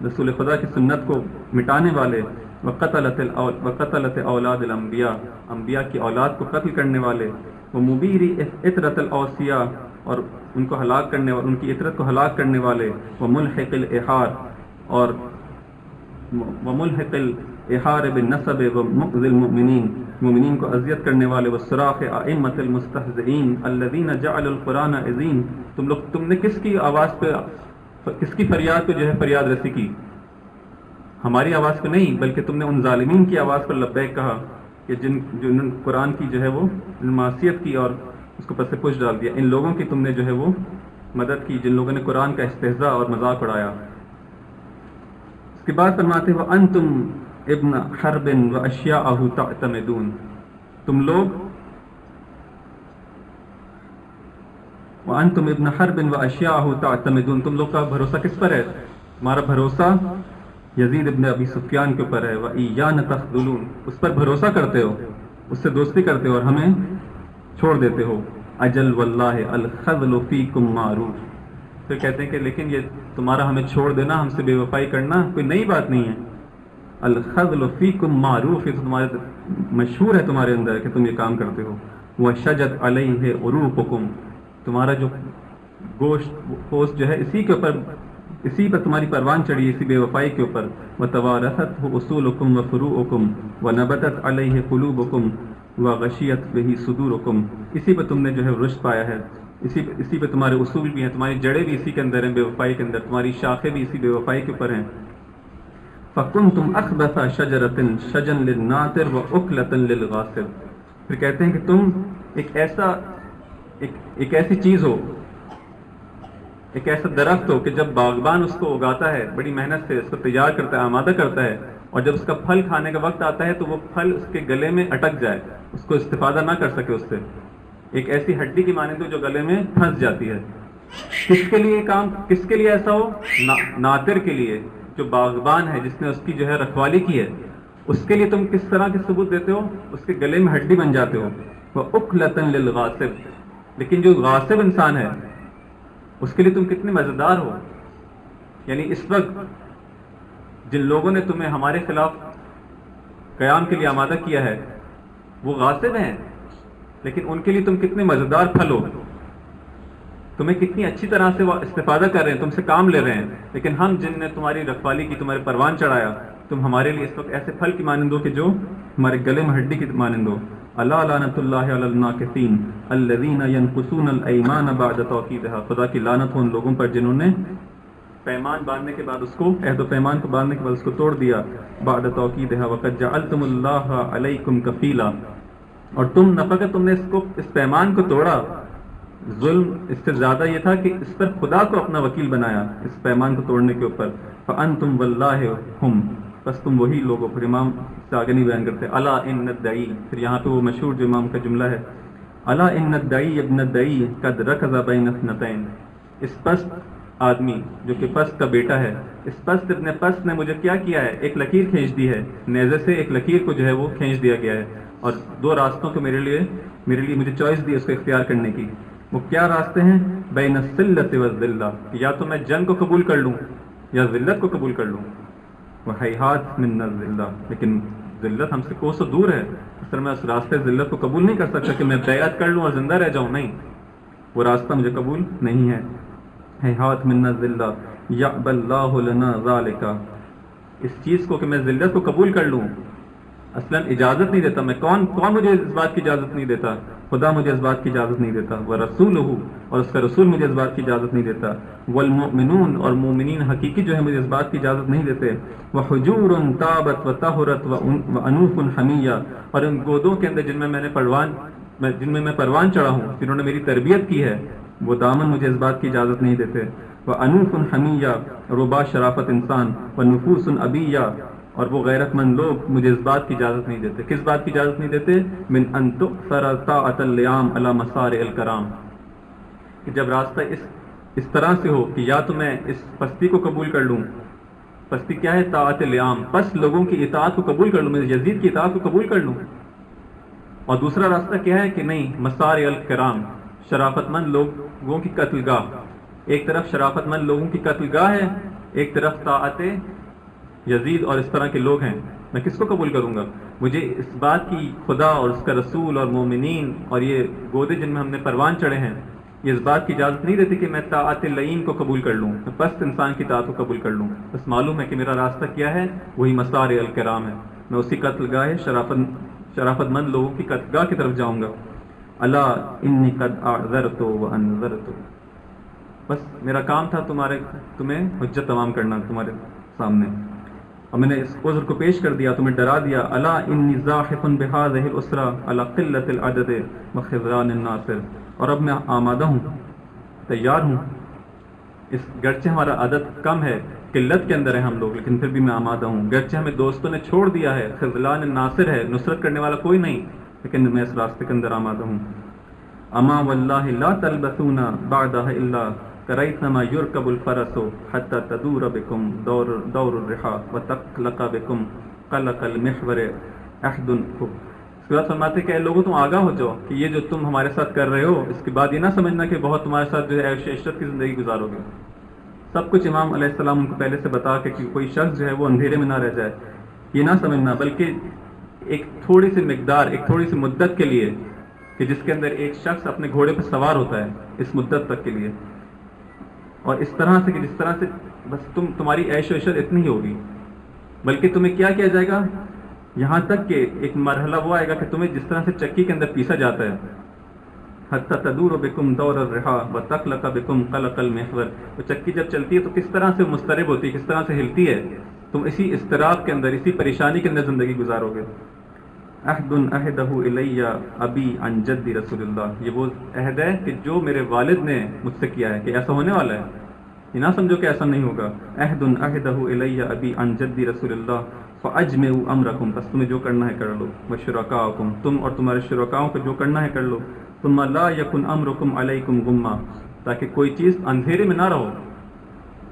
رسول خدا کی سنت کو مٹانے والے. وقتلت اولاد الانبیاء، انبیاء کی اولاد کو قتل کرنے والے. ومبیری عطرت الاوصیاء، اور ان کو ہلاک کرنے والے، ان کی عطرت کو ہلاک کرنے والے. وملحق الاحار، اور وملحق الاحار بالنسب ومؤذی المؤمنین، مومنین کو اذیت کرنے والے. والصراخ ائمۃ المستہزئین الذین جعلوا القرآن عظیم، تم نے کس کی آواز پہ، کس کی فریاد پہ جو ہے فریاد رسی کی؟ ہماری آواز پہ نہیں، بلکہ تم نے ان ظالمین کی آواز پر لبیک کہا کہ جنہوں نے قرآن کی جو ہے وہ معصیت کی اور اس کو پس پش ڈال دیا. ان لوگوں کی تم نے جو ہے وہ مدد کی جن لوگوں نے قرآن کا استہزاء اور مذاق اڑایا. اس کے بعد فرماتے ہو انتم ابن حرب واشیاءہ تعتمدون، تم لوگ وانتم ابن حرب واشیاءہ تعتمدون، تم لوگ کا بھروسہ کس پر ہے؟ ہمارا بھروسہ یزید ابن ابی سفیان کے اوپر ہے. وایان تخذلون، اس پر بھروسہ کرتے ہو، اس سے دوستی کرتے ہو اور ہمیں چھوڑ دیتے ہو. اجل واللہ الخذل فیکم معروف، پھر کہتے ہیں کہ لیکن یہ تمہارا ہمیں چھوڑ دینا، ہم سے بے وفائی کرنا کوئی نئی بات نہیں ہے. الخذل فیکم معروف، یہ تو تمہارے مشہور ہے تمہارے اندر کہ تم یہ کام کرتے ہو. وشجت علیہ عروقکم، تمہارا جو گوشت جو ہے اسی کے اوپر، اسی پر تمہاری پروان چڑھی، اسی بے وفائی کے اوپر. وتوارثت اصولکم وفروعکم ونبتت علیہ قلوبکم وغشیت بہ صدورکم، اسی پہ تم نے جو ہے رشد پایا ہے، اسی پہ تمہارے اصول بھی ہیں، تمہاری جڑیں بھی اسی کے اندر ہیں، بے وفائی کے اندر، تمہاری شاخیں بھی اسی بے وفائی کے اوپر ہیں. فَكُنْتُمْ أَخْبَثَ شَجَرَةٍ شَجًا لِلنَّاطِرِ وَأُكْلَةً لِلْغَاصِبِ. پھر کہتے ہیں کہ تم ایک ایسی چیز ہو، ایک ایسا درخت ہو کہ جب باغبان اس کو اگاتا ہے بڑی محنت سے، اس کو تیار کرتا ہے، آمادہ کرتا ہے، اور جب اس کا پھل کھانے کا وقت آتا ہے تو وہ پھل اس کے گلے میں اٹک جائے، اس کو استفادہ نہ کر سکے اس سے، ایک ایسی ہڈی کی مانند ہو جو گلے میں پھنس جاتی ہے. کس کے لیے کام، کس کے لیے ایسا ہو؟ ناطر کے لیے، جو باغبان ہے، جس نے اس کی جو ہے رکھوالی کی ہے، اس کے لیے تم کس طرح کے ثبوت دیتے ہو؟ اس کے گلے میں ہڈی بن جاتے ہو. وَأُكْلَةً لِلْغَاصِبِ. لیکن جو غاصب انسان ہے اس کے لیے تم کتنے مزیدار ہو. یعنی اس وقت جن لوگوں نے تمہیں ہمارے خلاف قیام کے لیے آمادہ کیا ہے وہ غاصب ہیں، لیکن ان کے لیے تم کتنے مزیدار پھل ہو، تمہیں کتنی اچھی طرح سے وہ استفادہ کر رہے ہیں، تم سے کام لے رہے ہیں. لیکن ہم جن نے تمہاری رکھوالی کی، تمہارے پروان چڑھایا، تم ہمارے لیے اس وقت ایسے پھل کی مانند ہو کہ جو ہمارے گلے میں ہڈی کی مانند ہو. اللہ لعنت اللہ علی الناکثین الذین ینقصون الایمان بعد توکیدها. خدا کی لعنت ہو ان لوگوں پر جنہوں نے پیمان باندھنے کے بعد اس کو، عہد و پیمان کو باندھنے کے بعد اس کو توڑ دیا. بعد توکیدها وقد جعلتم اللہ علیکم کفیلا. اور تم نفقہ تم نے اس پیمان کو توڑا. ظلم اس سے زیادہ یہ تھا کہ اس پر خدا کو اپنا وکیل بنایا اس پیمان کو توڑنے کے اوپر. فانتم واللہ ہم، بس تم وہی لوگوں. پھر امام سے آگے نہیں بیان کرتے. الا ان الدعی، پھر یہاں پہ وہ مشہور جو امام کا جملہ ہے، الا ان الدعی ابن الدعی قد رکض بین اثنتین. اس پست آدمی جو کہ پست کا بیٹا ہے، اس پست ابن پست نے مجھے کیا کیا ہے؟ ایک لکیر کھینچ دی ہے، نیزے سے ایک لکیر کو جو ہے وہ کھینچ دیا گیا ہے، اور دو راستوں کو میرے لیے مجھے چوائس دی اس کو اختیار کرنے کی. وہ کیا راستے ہیں؟ بین السلۃ والذلہ، یا تو میں جنگ کو قبول کر لوں یا ذلت کو قبول کر لوں. وہیہات من الذلہ، لیکن ذلت ہم سے کوسوں دور ہے. اس طرح میں اس راستے ذلت کو قبول نہیں کر سکتا کہ میں بیعت کر لوں اور زندہ رہ جاؤں. نہیں، وہ راستہ مجھے قبول نہیں ہے. ہیہات من الذلہ یأبی اللہ لنا ذالک. اس چیز کو کہ میں ذلت کو قبول کر لوں اصلاً اجازت نہیں دیتا. میں کون مجھے اس بات کی اجازت نہیں دیتا؟ خدا مجھے اس بات کی اجازت نہیں دیتا. وَرَسُولُهُ، اور اس کا رسول مجھے اس بات کی اجازت نہیں دیتا. وَالْمُؤْمِنُونَ، اور مومنین حقیقی جو ہے مجھے اس بات کی اجازت نہیں دیتے. وَحُجُورٌ تَابَتْ وَطَهُرَتْ وَأَنُوفٌ حَمِيَّةٌ، اور ان گودوں کے اندر جن میں میں پروان چڑھا ہوں، جنہوں نے میری تربیت کی ہے، وہ دامن مجھے اس بات کی اجازت نہیں دیتے. وَأَنُوفٌ حَمِيَّةٌ، ربا شرافت انسان. وَنُفُوسٌ أَبِيَّةٌ، اور وہ غیرت مند لوگ مجھے اس بات کی اجازت نہیں دیتے. کس بات کی اجازت نہیں دیتے؟ من ان تؤثر طاعۃ اللئام علی مصارع الکرام، کہ جب راستہ اس طرح سے ہو کہ یا تو میں اس پستی کو قبول کر لوں. پستی کیا ہے؟ طاعت اللئام، پس لوگوں کی اطاعت کو قبول کر لوں، میں یزید کی اطاعت کو قبول کر لوں. اور دوسرا راستہ کیا ہے کہ نہیں، مصارع الکرام، شرافت مند لوگوں کی قتل گاہ. ایک طرف شرافت مند لوگوں کی قتل گاہ ہے، ایک طرف طاعت یزید اور اس طرح کے لوگ ہیں. میں کس کو قبول کروں گا؟ مجھے اس بات کی خدا اور اس کا رسول اور مومنین اور یہ گودے جن میں ہم نے پروان چڑھے ہیں، یہ اس بات کی اجازت نہیں دیتی کہ میں طاعت اللئیم کو قبول کر لوں، میں پست انسان کی طاعت کو قبول کر لوں. بس معلوم ہے کہ میرا راستہ کیا ہے، وہی مصارع الکرام ہے. میں اسی قتل گاہ شرافت مند لوگوں کی قتل گاہ کی طرف جاؤں گا. الا انی قد اعذرت وانذرت، بس میرا کام تھا تمہیں حجت تمام کرنا تمہارے سامنے، اور میں نے اس عذر کو پیش کر دیا، تمہیں ڈرا دیا. الا انی زاحف بهذه الاسرى على قلة العدد وخذلان الناصر، اور اب میں آمادہ ہوں، تیار ہوں. اس گرچہ ہمارا عدد کم ہے، قلت کے اندر ہے ہم لوگ، لیکن پھر بھی میں آمادہ ہوں. گرچہ ہمیں دوستوں نے چھوڑ دیا ہے، خذلان الناصر ہے، نصرت کرنے والا کوئی نہیں، لیکن میں اس راستے کے اندر آمادہ ہوں. اما واللہ لا تلبثون بعدها الا كريثما يركب الفرس حتى تدور بكم دور الرحى وتقلق بكم قلق المحور احد. اس کے بعد فرماتے کہ اے لوگوں تم آگاہ ہو جاؤ کہ یہ جو تم ہمارے ساتھ کر رہے ہو، اس کے بعد یہ نہ سمجھنا کہ بہت تمہارے ساتھ جو ہے عیش عشرت کی زندگی گزارو گے. سب کچھ امام علیہ السلام ان کو پہلے سے بتا کہ کوئی شخص جو ہے وہ اندھیرے میں نہ رہ جائے، یہ نہ سمجھنا، بلکہ ایک تھوڑی سی مقدار، ایک تھوڑی سی مدت کے لیے کہ جس کے اندر ایک شخص اپنے گھوڑے پر سوار ہوتا ہے، اس مدت تک کے لیے. اور اس طرح سے کہ جس طرح سے بس تمہاری عیش و عشرت اتنی ہی ہوگی، بلکہ تمہیں کیا کیا جائے گا، یہاں تک کہ ایک مرحلہ وہ آئے گا کہ تمہیں جس طرح سے چکی کے اندر پیسا جاتا ہے، حتی تدور بکم دور الرحا وتقلق بکم قلق المحور. وہ چکی جب چلتی ہے تو کس طرح سے مضطرب ہوتی ہے، کس طرح سے ہلتی ہے، تم اسی اضطراب کے اندر، اسی پریشانی کے اندر زندگی گزارو گے۔ عہد عہدہ الیہ ابی عن جد رسول اللہ، یہ وہ عہد ہے کہ جو میرے والد نے مجھ سے کیا ہے، کہ ایسا ہونے والا ہے، یہ نہ سمجھو کہ ایسا نہیں ہوگا۔ عہد عہدہ الیہ ابی عن جد رسول اللہ فاجمعوا امرکم، بس تمہیں جو کرنا ہے کر لو، وشرکاءکم، تم اور تمہارے شرکاؤں کو جو کرنا ہے کر لو، ثم لا یکن امرکم علیکم غمہ، تاکہ کوئی چیز اندھیرے میں نہ رہو۔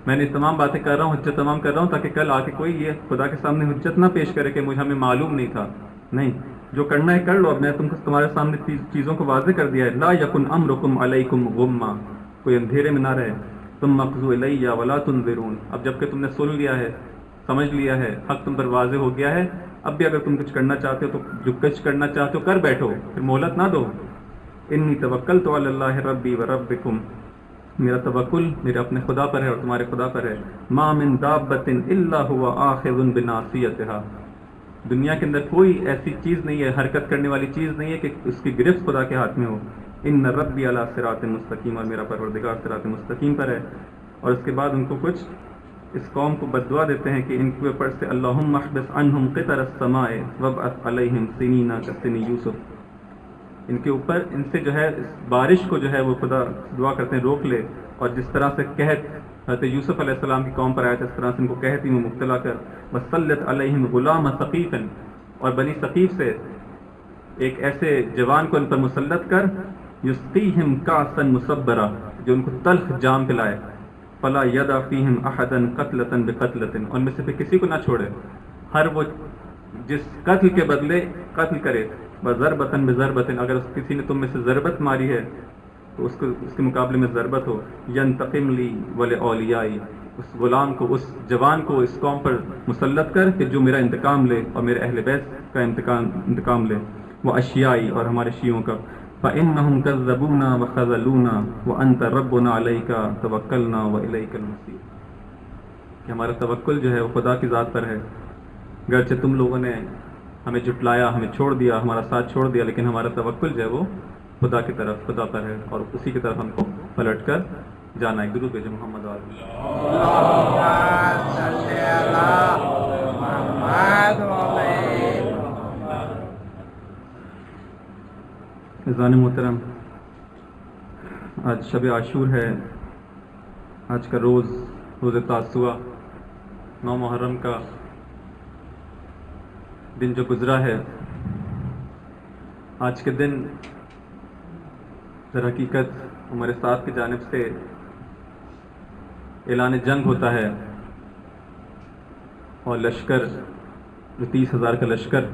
میں نے تمام باتیں کر رہا ہوں، حجت تمام کر رہا ہوں، تاکہ کل آ کے کوئی یہ خدا کے سامنے حجت نہ پیش کرے کہ مجھے ہمیں معلوم نہیں تھا۔ نہیں، جو کرنا ہے کر لو، اب میں تم کو تمہارے سامنے چیزوں کو واضح کر دیا ہے۔ لا یکن امرکم علیکم غمہ، کوئی اندھیرے میں نہ رہے۔ ثم اقضوا الیہ ولا تنظرون، اب جب کہ تم نے سن لیا ہے، سمجھ لیا ہے، حق تم پر واضح ہو گیا ہے، اب بھی اگر تم کچھ کرنا چاہتے ہو تو جو کچھ کرنا چاہتے ہو کر بیٹھو، پھر مہلت نہ دو۔ انی توکلت علی اللہ ربی و ربکم، میرا توکل میرے اپنے خدا پر ہے اور تمہارے خدا پر ہے۔ ما من دابۃ الا هو آخذ بناصیتها، دنیا کے اندر کوئی ایسی چیز نہیں ہے، حرکت کرنے والی چیز نہیں ہے کہ اس کی گرفت خدا کے ہاتھ میں ہو۔ ان ربی علی صراط مستقیم، اور میرا پروردگار صراط مستقیم پر ہے۔ اور اس کے بعد ان کو کچھ اس قوم کو بددعا دیتے ہیں کہ ان کے اوپر سے اللہم احبس عنہم قطر السماء وابعث علیہم سنین کسن یوسف، ان کے اوپر ان سے جو ہے اس بارش کو جو ہے وہ خدا دعا کرتے ہیں روک لے، اور جس طرح سے قحط حضرت یوسف علیہ السلام کی قوم پر آیا تھا اس طرح سے ان کو قحط میں مبتلا کر، وسلط علیہم غلام ثقیفا، اور بنی ثقیف سے ایک ایسے جوان کو ان پر مسلط کر، یسقیہم کاسا مصبرا، جو ان کو تلخ جام پلائے، فلا یدع فیہم احدا قتلۃ بقتلۃ، ان میں سے پھر کسی کو نہ چھوڑے، ہر وہ جس قتل کے بدلے قتل کرے، بضربۃ بضربۃ، اگر کسی نے تم میں سے ضربت ماری ہے تو اس کے مقابلے میں ضربت ہو، ینتقم لی ولاولیائی، اس غلام کو، اس جوان کو اس قوم پر مسلط کر کہ جو میرا انتقام لے اور میرے اہل بیت کا انتقام لے، وہ اشیائی، اور ہمارے شیعوں کا۔ فإنهم كذبونا وخذلونا وأنت ربنا عليك توكلنا وإليك المصير، کہ ہمارا توکل جو ہے وہ خدا کی ذات پر ہے، گرچہ تم لوگوں نے ہمیں جھٹلایا، ہمیں چھوڑ دیا، ہمارا ساتھ چھوڑ دیا، لیکن ہمارا توکل جو ہے وہ خدا کی طرف، خدا پر ہے، اور اسی کی طرف ہم کو پلٹ کر جانا ہے۔ درود بھیجو محمد عزیزان محترم، آج شب عاشور ہے، آج کا روز تاسوعہ، 9 محرم کا دن جو گزرا ہے، آج کے دن در حقیقت عمر صاحب کی جانب سے اعلان جنگ ہوتا ہے، اور لشکر جو 30,000 کا لشکر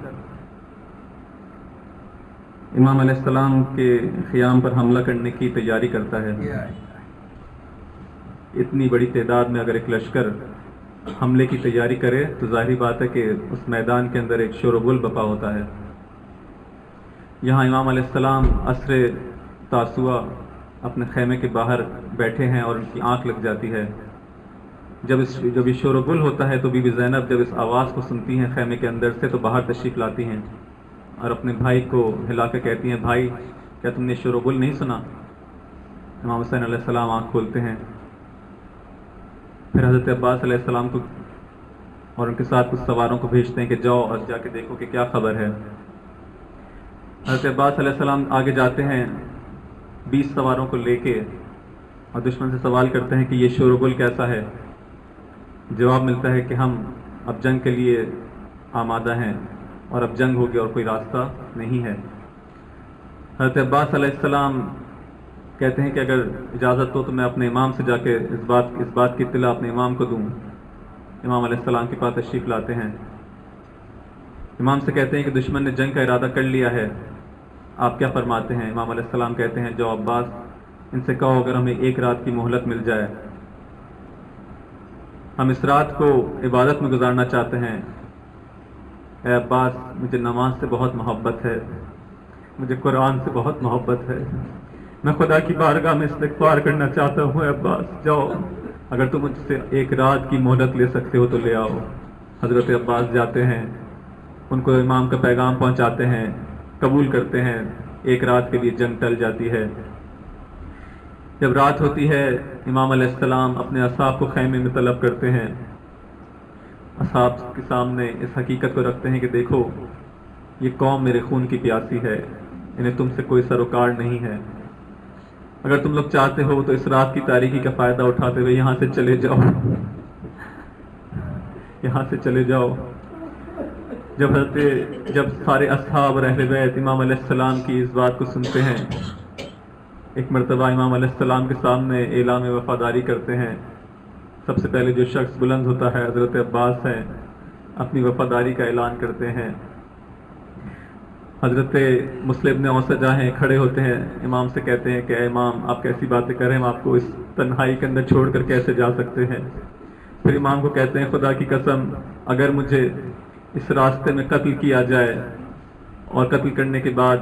امام علیہ السلام کے خیام پر حملہ کرنے کی تیاری کرتا ہے۔ اتنی بڑی تعداد میں اگر ایک لشکر حملے کی تیاری کرے تو ظاہری بات ہے کہ اس میدان کے اندر ایک شور و گل بپا ہوتا ہے۔ یہاں امام علیہ السلام عصر تاسوعہ اپنے خیمے کے باہر بیٹھے ہیں اور ان کی آنکھ لگ جاتی ہے۔ جب یہ شور و گل ہوتا ہے تو بی بی زینب جب اس آواز کو سنتی ہیں خیمے کے اندر سے تو باہر تشریف لاتی ہیں اور اپنے بھائی کو ہلا کے کہتی ہیں، بھائی کیا تم نے شور و گل نہیں سنا؟ امام حسین علیہ السلام آنکھ کھولتے ہیں، پھر حضرت عباس علیہ السلام کو اور ان کے ساتھ کچھ سواروں کو بھیجتے ہیں کہ جاؤ اور جا کے دیکھو کہ کیا خبر ہے۔ حضرت عباس علیہ السلام آگے جاتے ہیں 20 سواروں کو لے کے، اور دشمن سے سوال کرتے ہیں کہ یہ شور و گل کیسا ہے؟ جواب ملتا ہے کہ ہم اب جنگ کے لیے آمادہ ہیں، اور اب جنگ ہوگی اور کوئی راستہ نہیں ہے۔ حضرت عباس علیہ السلام کہتے ہیں کہ اگر اجازت ہو تو میں اپنے امام سے جا کے اس بات کی اطلاع اپنے امام کو دوں۔ امام علیہ السلام کے پاس تشریف لاتے ہیں، امام سے کہتے ہیں کہ دشمن نے جنگ کا ارادہ کر لیا ہے، آپ کیا فرماتے ہیں؟ امام علیہ السلام کہتے ہیں، جو عباس ان سے کہو اگر ہمیں 1 رات کی مہلت مل جائے، ہم اس رات کو عبادت میں گزارنا چاہتے ہیں۔ اے عباس، مجھے نماز سے بہت محبت ہے، مجھے قرآن سے بہت محبت ہے، میں خدا کی بارگاہ میں استغفار کرنا چاہتا ہوں۔ اے عباس جاؤ، اگر تم مجھ سے 1 رات کی مہلت لے سکتے ہو تو لے آؤ۔ حضرت عباس جاتے ہیں، ان کو امام کا پیغام پہنچاتے ہیں، قبول کرتے ہیں، 1 رات کے لیے جنگ ٹل جاتی ہے۔ جب رات ہوتی ہے، امام علیہ السلام اپنے اصحاب کو خیمے میں طلب کرتے ہیں، اصحاب کے سامنے اس حقیقت کو رکھتے ہیں کہ دیکھو یہ قوم میرے خون کی پیاسی ہے، انہیں تم سے کوئی سروکار نہیں ہے، اگر تم لوگ چاہتے ہو تو اس رات کی تاریکی کا فائدہ اٹھاتے ہوئے یہاں سے چلے جاؤ، یہاں سے چلے جاؤ۔ جب سارے اصحاب اور اہل بیت امام علیہ السلام کی اس بات کو سنتے ہیں، ایک مرتبہ امام علیہ السلام کے سامنے اعلان وفاداری کرتے ہیں۔ سب سے پہلے جو شخص بلند ہوتا ہے حضرت عباس ہیں، اپنی وفاداری کا اعلان کرتے ہیں۔ حضرت مسلم بن اوسجہ ہیں، کھڑے ہوتے ہیں، امام سے کہتے ہیں کہ اے امام آپ کیسی باتیں کر رہے ہیں، ہم آپ کو اس تنہائی کے اندر چھوڑ کر کیسے جا سکتے ہیں؟ پھر امام کو کہتے ہیں خدا کی قسم اگر مجھے اس راستے میں قتل کیا جائے اور قتل کرنے کے بعد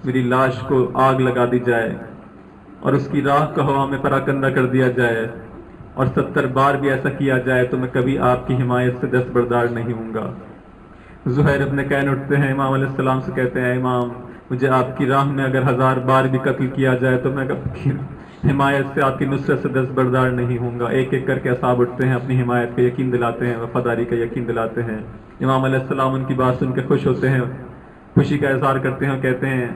میری لاش کو آگ لگا دی جائے اور اس کی راہ کو ہوا میں پراکندہ کر دیا جائے اور 70 بار بھی ایسا کیا جائے تو میں کبھی آپ کی حمایت سے دستبردار نہیں ہوں گا۔ زہیر ابن کین اٹھتے ہیں، امام علیہ السلام سے کہتے ہیں امام مجھے آپ کی راہ میں اگر 1000 بار بھی قتل کیا جائے تو میں آپ کی حمایت سے آپ کی نصرت سے دستبردار نہیں ہوں گا۔ ایک ایک کر کے اصحاب اٹھتے ہیں، اپنی حمایت کا یقین دلاتے ہیں، وفاداری کا یقین دلاتے ہیں۔ امام علیہ السلام ان کی بات سن کے خوش ہوتے ہیں، خوشی کا اظہار کرتے ہیں اور کہتے ہیں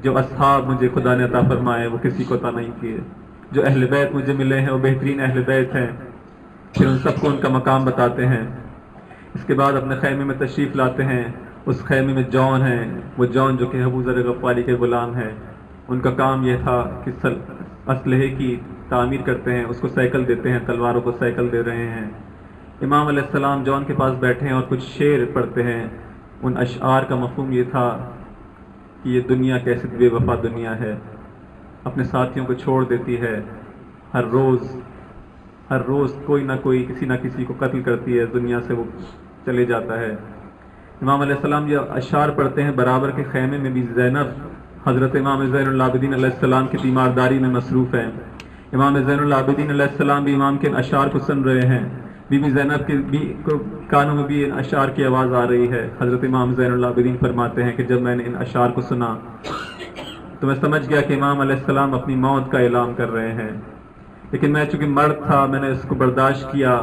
جو اصحاب مجھے خدا نے عطا فرمائے وہ کسی کو عطا نہیں کیے، جو اہل بیت مجھے ملے ہیں وہ بہترین اہل بیت ہیں۔ پھر ان سب کو ان کا مقام بتاتے ہیں۔ اس کے بعد اپنے خیمے میں تشریف لاتے ہیں۔ اس خیمے میں جون ہیں، وہ جون جو کہ ابو ذر غفاری کے غلام ہیں۔ ان کا کام یہ تھا کہ اسلحے کی تعمیر کرتے ہیں، اس کو سائیکل دیتے ہیں، تلواروں کو سائیکل دے رہے ہیں۔ امام علیہ السلام جون کے پاس بیٹھے ہیں اور کچھ شعر پڑھتے ہیں۔ ان اشعار کا مفہوم یہ تھا کہ یہ دنیا کیسی بے وفا دنیا ہے، اپنے ساتھیوں کو چھوڑ دیتی ہے، ہر روز کوئی نہ کوئی کسی نہ کسی کو قتل کرتی ہے، دنیا سے وہ چلے جاتا ہے۔ امام علیہ السلام یہ اشعار پڑھتے ہیں، برابر کے خیمے میں بھی زینب حضرت امام زین العابدین علیہ السلام کی تیمارداری میں مصروف ہیں۔ امام زین العابدین علیہ السلام بھی امام کے ان اشعار کو سن رہے ہیں۔ بی بی زینب کے کانوں میں بھی ان اشعار کی آواز آ رہی ہے۔ حضرت امام زین العابدین فرماتے ہیں کہ جب میں نے ان اشعار کو سنا تو میں سمجھ گیا کہ امام علیہ السلام اپنی موت کا اعلان کر رہے ہیں، لیکن میں چونکہ مرد تھا میں نے اس کو برداشت کیا،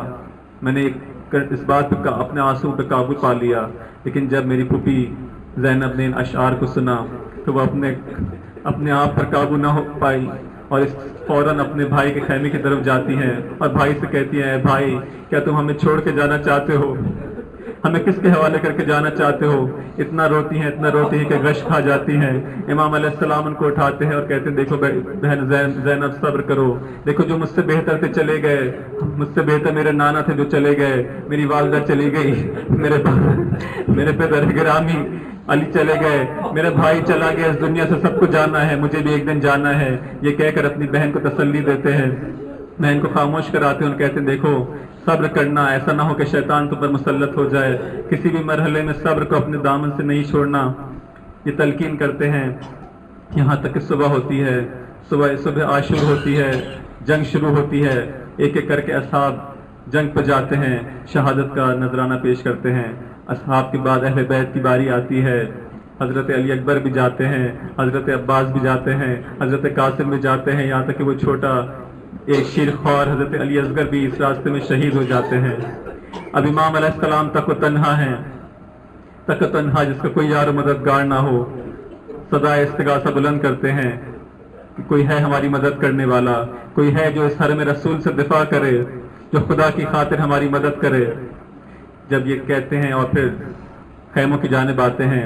میں نے اس بات پہ اپنے آنسو پہ قابو پا لیا۔ لیکن جب میری پھوپھی زینب نے ان اشعار کو سنا تو وہ اپنے آپ پر قابو نہ ہو پائی اور فوراً اپنے بھائی کے خیمے کی طرف جاتی ہیں اور بھائی سے کہتی ہیں اے بھائی کیا تم ہمیں چھوڑ کے جانا چاہتے ہو؟ ہمیں کس کے حوالے کر کے جانا چاہتے ہو؟ اتنا روتی ہیں کہ غش کھا جاتی ہیں۔ امام علیہ السلام ان کو اٹھاتے ہیں اور کہتے ہیں دیکھو بہن زینب صبر کرو، دیکھو جو مجھ سے بہتر تھے چلے گئے، مجھ سے بہتر میرے نانا تھے جو چلے گئے، میری والدہ چلی گئی، میرے پدر گرامی علی چلے گئے، میرا بھائی چلا گیا، اس دنیا سے سب کو جانا ہے، مجھے بھی ایک دن جانا ہے۔ یہ کہہ کر اپنی بہن کو تسلی دیتے ہیں، بہن کو خاموش کراتے ہیں اور کہتے ہیں دیکھو صبر کرنا، ایسا نہ ہو کہ شیطان تم پر مسلط ہو جائے، کسی بھی مرحلے میں صبر کو اپنے دامن سے نہیں چھوڑنا۔ یہ تلقین کرتے ہیں یہاں تک کہ صبح ہوتی ہے، صبح عاشور ہوتی ہے، جنگ شروع ہوتی ہے، ایک ایک کر کے اصحاب جنگ پہ جاتے ہیں، شہادت کا نذرانہ پیش کرتے ہیں۔ اصحاب کے بعد اہل بیت کی باری آتی ہے، حضرت علی اکبر بھی جاتے ہیں، حضرت عباس بھی جاتے ہیں، حضرت قاسم بھی جاتے ہیں، یہاں تک کہ وہ چھوٹا ایک شیر خوار حضرت علی اصغر بھی اس راستے میں شہید ہو جاتے ہیں۔ اب امام علیہ السلام تک و تنہا ہیں، تک و تنہا جس کا کوئی یار و مددگار نہ ہو، صدا استغاثہ بلند کرتے ہیں کہ کوئی ہے ہماری مدد کرنے والا، کوئی ہے جو اس حرم رسول سے دفاع کرے، جو خدا کی خاطر ہماری مدد کرے۔ جب یہ کہتے ہیں اور پھر خیموں کی جانب آتے ہیں،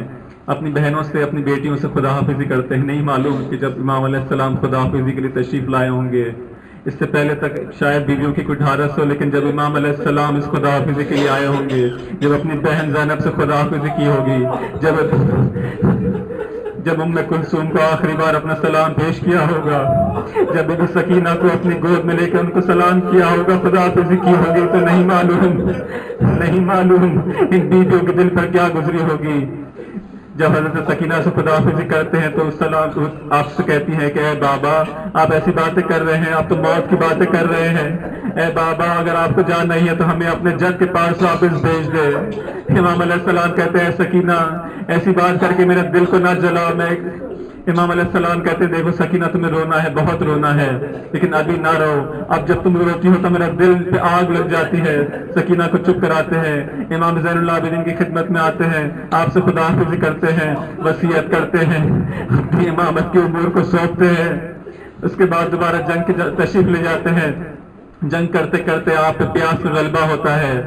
اپنی بہنوں سے اپنی بیٹیوں سے خدا حافظی کرتے ہیں۔ نہیں معلوم کہ جب امام علیہ السلام خدا حافظی کے لیے تشریف لائے ہوں گے، اس سے پہلے تک شاید بیویوں کی کوئی ڈھارس ہو، لیکن جب امام علیہ السلام اس خدا حافظی کے لیے آئے ہوں گے، جب اپنی بہن زینب سے خدا حافظی کی ہوگی، جب ام کلثوم کو آخری بار اپنا سلام پیش کیا ہوگا، جب بی بی سکینہ کو اپنی گود میں لے کے ان کو سلام کیا ہوگا، خدا حافظی کی ہوگی، تو نہیں معلوم ان بیویوں کے دل پر کیا گزری ہوگی۔ جب حضرت سکینہ سے خدا حافظی کرتے ہیں تو سلام آپ سے کہتی ہیں کہ اے بابا آپ ایسی باتیں کر رہے ہیں، آپ تو موت کی باتیں کر رہے ہیں، اے بابا اگر آپ کو جان نہیں ہے تو ہمیں اپنے جد کے پاس واپس بھیج دے۔ امام علیہ السلام کہتے ہیں سکینہ ایسی بات کر کے میرے دل کو نہ جلا، امام علیہ السلام کہتے دیکھو سکینہ تمہیں رونا ہے، بہت رونا ہے، لیکن ابھی نہ رو، اب جب تم روتی ہو تو میرا دل پہ آگ لگ جاتی ہے۔ سکینہ کو چپ کراتے ہیں، امام زین العابدین کی خدمت میں آتے ہیں، آپ سے خدا حافظی کرتے ہیں، وصیت کرتے ہیں، اپنی امامت کی امور کو سونپتے ہیں۔ اس کے بعد دوبارہ جنگ کی تشریف لے جاتے ہیں۔ جنگ کرتے کرتے آپ پہ پیاس کا غلبہ ہوتا ہے،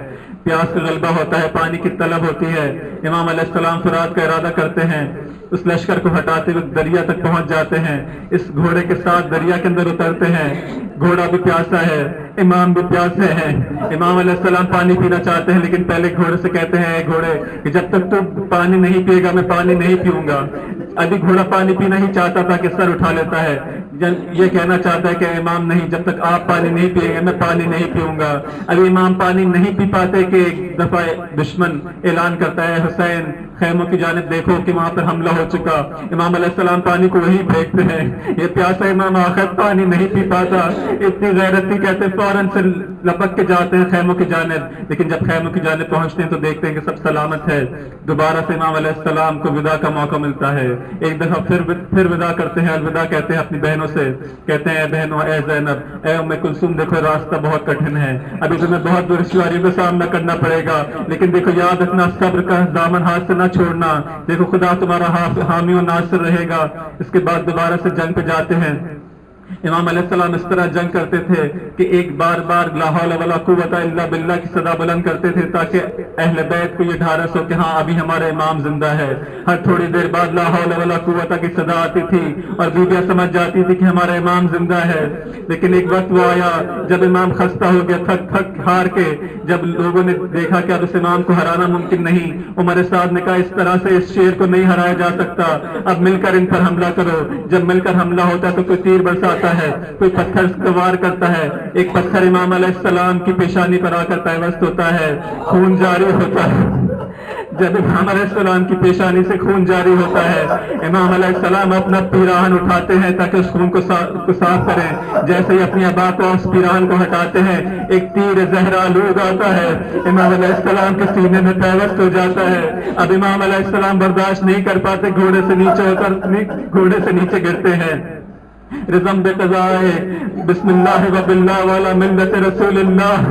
پیاس کا غلبہ ہوتا ہے، پانی کی طلب ہوتی ہے۔ امام علیہ السلام فرات کا ارادہ کرتے ہیں، اس لشکر کو ہٹاتے ہوئے دریا تک پہنچ جاتے ہیں، اس گھوڑے کے ساتھ دریا کے اندر اترتے ہیں۔ گھوڑا بھی پیاسا ہے، امام بھی پیاسے ہیں۔ امام علیہ السلام پانی پینا چاہتے ہیں، لیکن پہلے گھوڑے سے کہتے ہیں، اے گھوڑے کہ جب تک تو پانی نہیں پیے گا میں پانی نہیں پیوں گا۔ ابھی گھوڑا پانی پینا ہی چاہتا تھا کہ سر اٹھا لیتا ہے، یہ کہنا چاہتا ہے کہ امام نہیں، جب تک آپ پانی نہیں پیئیں گے میں پانی نہیں پیوں گا۔ ابھی امام پانی نہیں پی پاتے کہ ایک دفعہ دشمن اعلان کرتا ہے، حسین خیموں کی جانب دیکھو کہ وہاں پر حملہ ہو چکا۔ امام علیہ السلام پانی کو وہی پھینکتے ہیں، یہ پیاسا امام آخر پانی نہیں پی پاتا، اتنی غیرت تھی، کہتے فوراً سے لپک کے جاتے ہیں خیموں کی جانب، لیکن جب خیموں کی جانب پہنچتے ہیں تو دیکھتے ہیں کہ سب سلامت ہے۔ دوبارہ سے امام علیہ السلام کو وداع کا موقع ملتا ہے، ایک دفعہ پھر وداع کرتے ہیں، الوداع کہتے ہیں اپنی بہنوں سے، کہتے ہیں اے بہنوں، اے زینب، اے ام کلثوم، دیکھو راستہ بہت کٹھن ہے، ابھی تمہیں بہت دشواریوں کا سامنا کرنا پڑے گا، لیکن دیکھو یاد رکھنا صبر کا دامن ہاتھ سے نہ چھوڑنا، دیکھو خدا تمہارا حامی و ناصر رہے گا۔ اس کے بعد دوبارہ سے جنگ پہ جاتے ہیں۔ امام علیہ السلام اس طرح جنگ کرتے تھے کہ ایک بار بار لا حول ولا قوت الا باللہ کی صدا بلند کرتے تھے تاکہ اہل بیت کو یہ ڈھارس ہو کہ ہاں ابھی ہمارا امام زندہ ہے۔ ہر تھوڑی دیر بعد لا حول ولا قوت کی صدا آتی تھی اور بیویاں سمجھ جاتی تھی کہ ہمارا امام زندہ ہے، لیکن ایک وقت وہ آیا جب امام خستہ ہو گیا، تھک ہار کے، جب لوگوں نے دیکھا کہ اب اس امام کو ہرانا ممکن نہیں، عمر سعد نے کہا اس طرح سے اس شیر کو نہیں ہرایا جا سکتا، اب مل کر ان پر حملہ کرو۔ جب مل کر حملہ ہوتا ہے تو کوئی تیر برساتا ہے، کوئی پتھر سوار کرتا ہے، ایک پتھر امام علیہ السلام کی پیشانی پر آ کر پیوست ہوتا ہے، خون جاری ہوتا ہے۔ جب امام علیہ السلام کی پیشانی سے خون جاری ہوتا ہے، امام علیہ السلام اپنا پیراہن اٹھاتے ہیں تاکہ اس خون کو صاف کریں، جیسے ہی اپنی ابا کو اس پیراہن کو ہٹاتے ہیں ایک تیر زہرا آلود آتا ہے، امام علیہ السلام کے سینے میں پیوست ہو جاتا ہے۔ اب امام علیہ السلام برداشت نہیں کر پاتے، گھوڑے سے نیچے گرتے ہیں۔ رزم بے قضائے بسم اللہ و باللہ والا ملت رسول اللہ،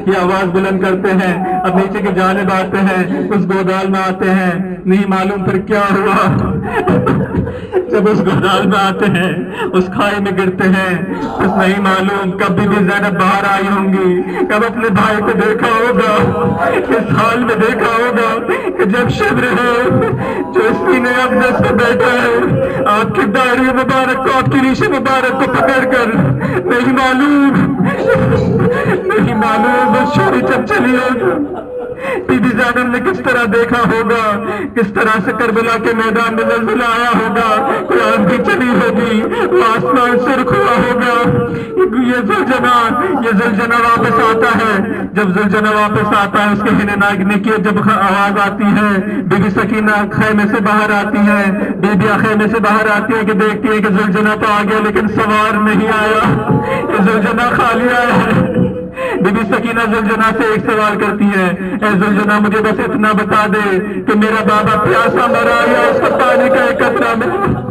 یہ آواز بلند کرتے ہیں، اب نیچے کی جانب آتے ہیں، اس گودال میں آتے ہیں، نہیں معلوم پھر کیا ہوا۔ جب اس گودال میں آتے ہیں، اس کھائی میں گرتے ہیں، اس نہیں معلوم کب بھی زینب باہر آئی ہوں گی، کب اپنے بھائی کو دیکھا ہوگا، اس حال میں دیکھا ہوگا کہ جب شبر ہے جو اس نے اپنے سے بیٹھا ہے، آپ کی داڑھی مبارک کو، آپ کی ریش مبارک کو پکڑ کر نہیں معلوم وہ چوری چپ چلی ہوگی۔ بی بی زینب نے کس طرح دیکھا ہوگا، کس طرح سے کربلا کے میدان میں زلزلہ آیا ہوگا، کوئی آندھی چلی ہوگی، وہ آسمان سرخ ہوا ہوگا۔ یہ زلجنہ واپس آتا ہے، جب زلجنہ واپس آتا ہے اس کے ہننے کی جب آواز آتی ہے، بی بی سکینہ خیمے سے باہر آتی ہے، بیبیاں خیمے سے باہر آتی ہے کہ دیکھتی ہے کہ زلجنہ تو آ گیا لیکن سوار نہیں آیا، یہ زلجنہ خالی آیا ہے۔ بی بی سکینہ زلجنہ سے ایک سوال کرتی ہے، اے زلجنہ مجھے بس اتنا بتا دے کہ میرا بابا پیاسا مرا یا اس کو پانی کا ایک قطرہ ملا۔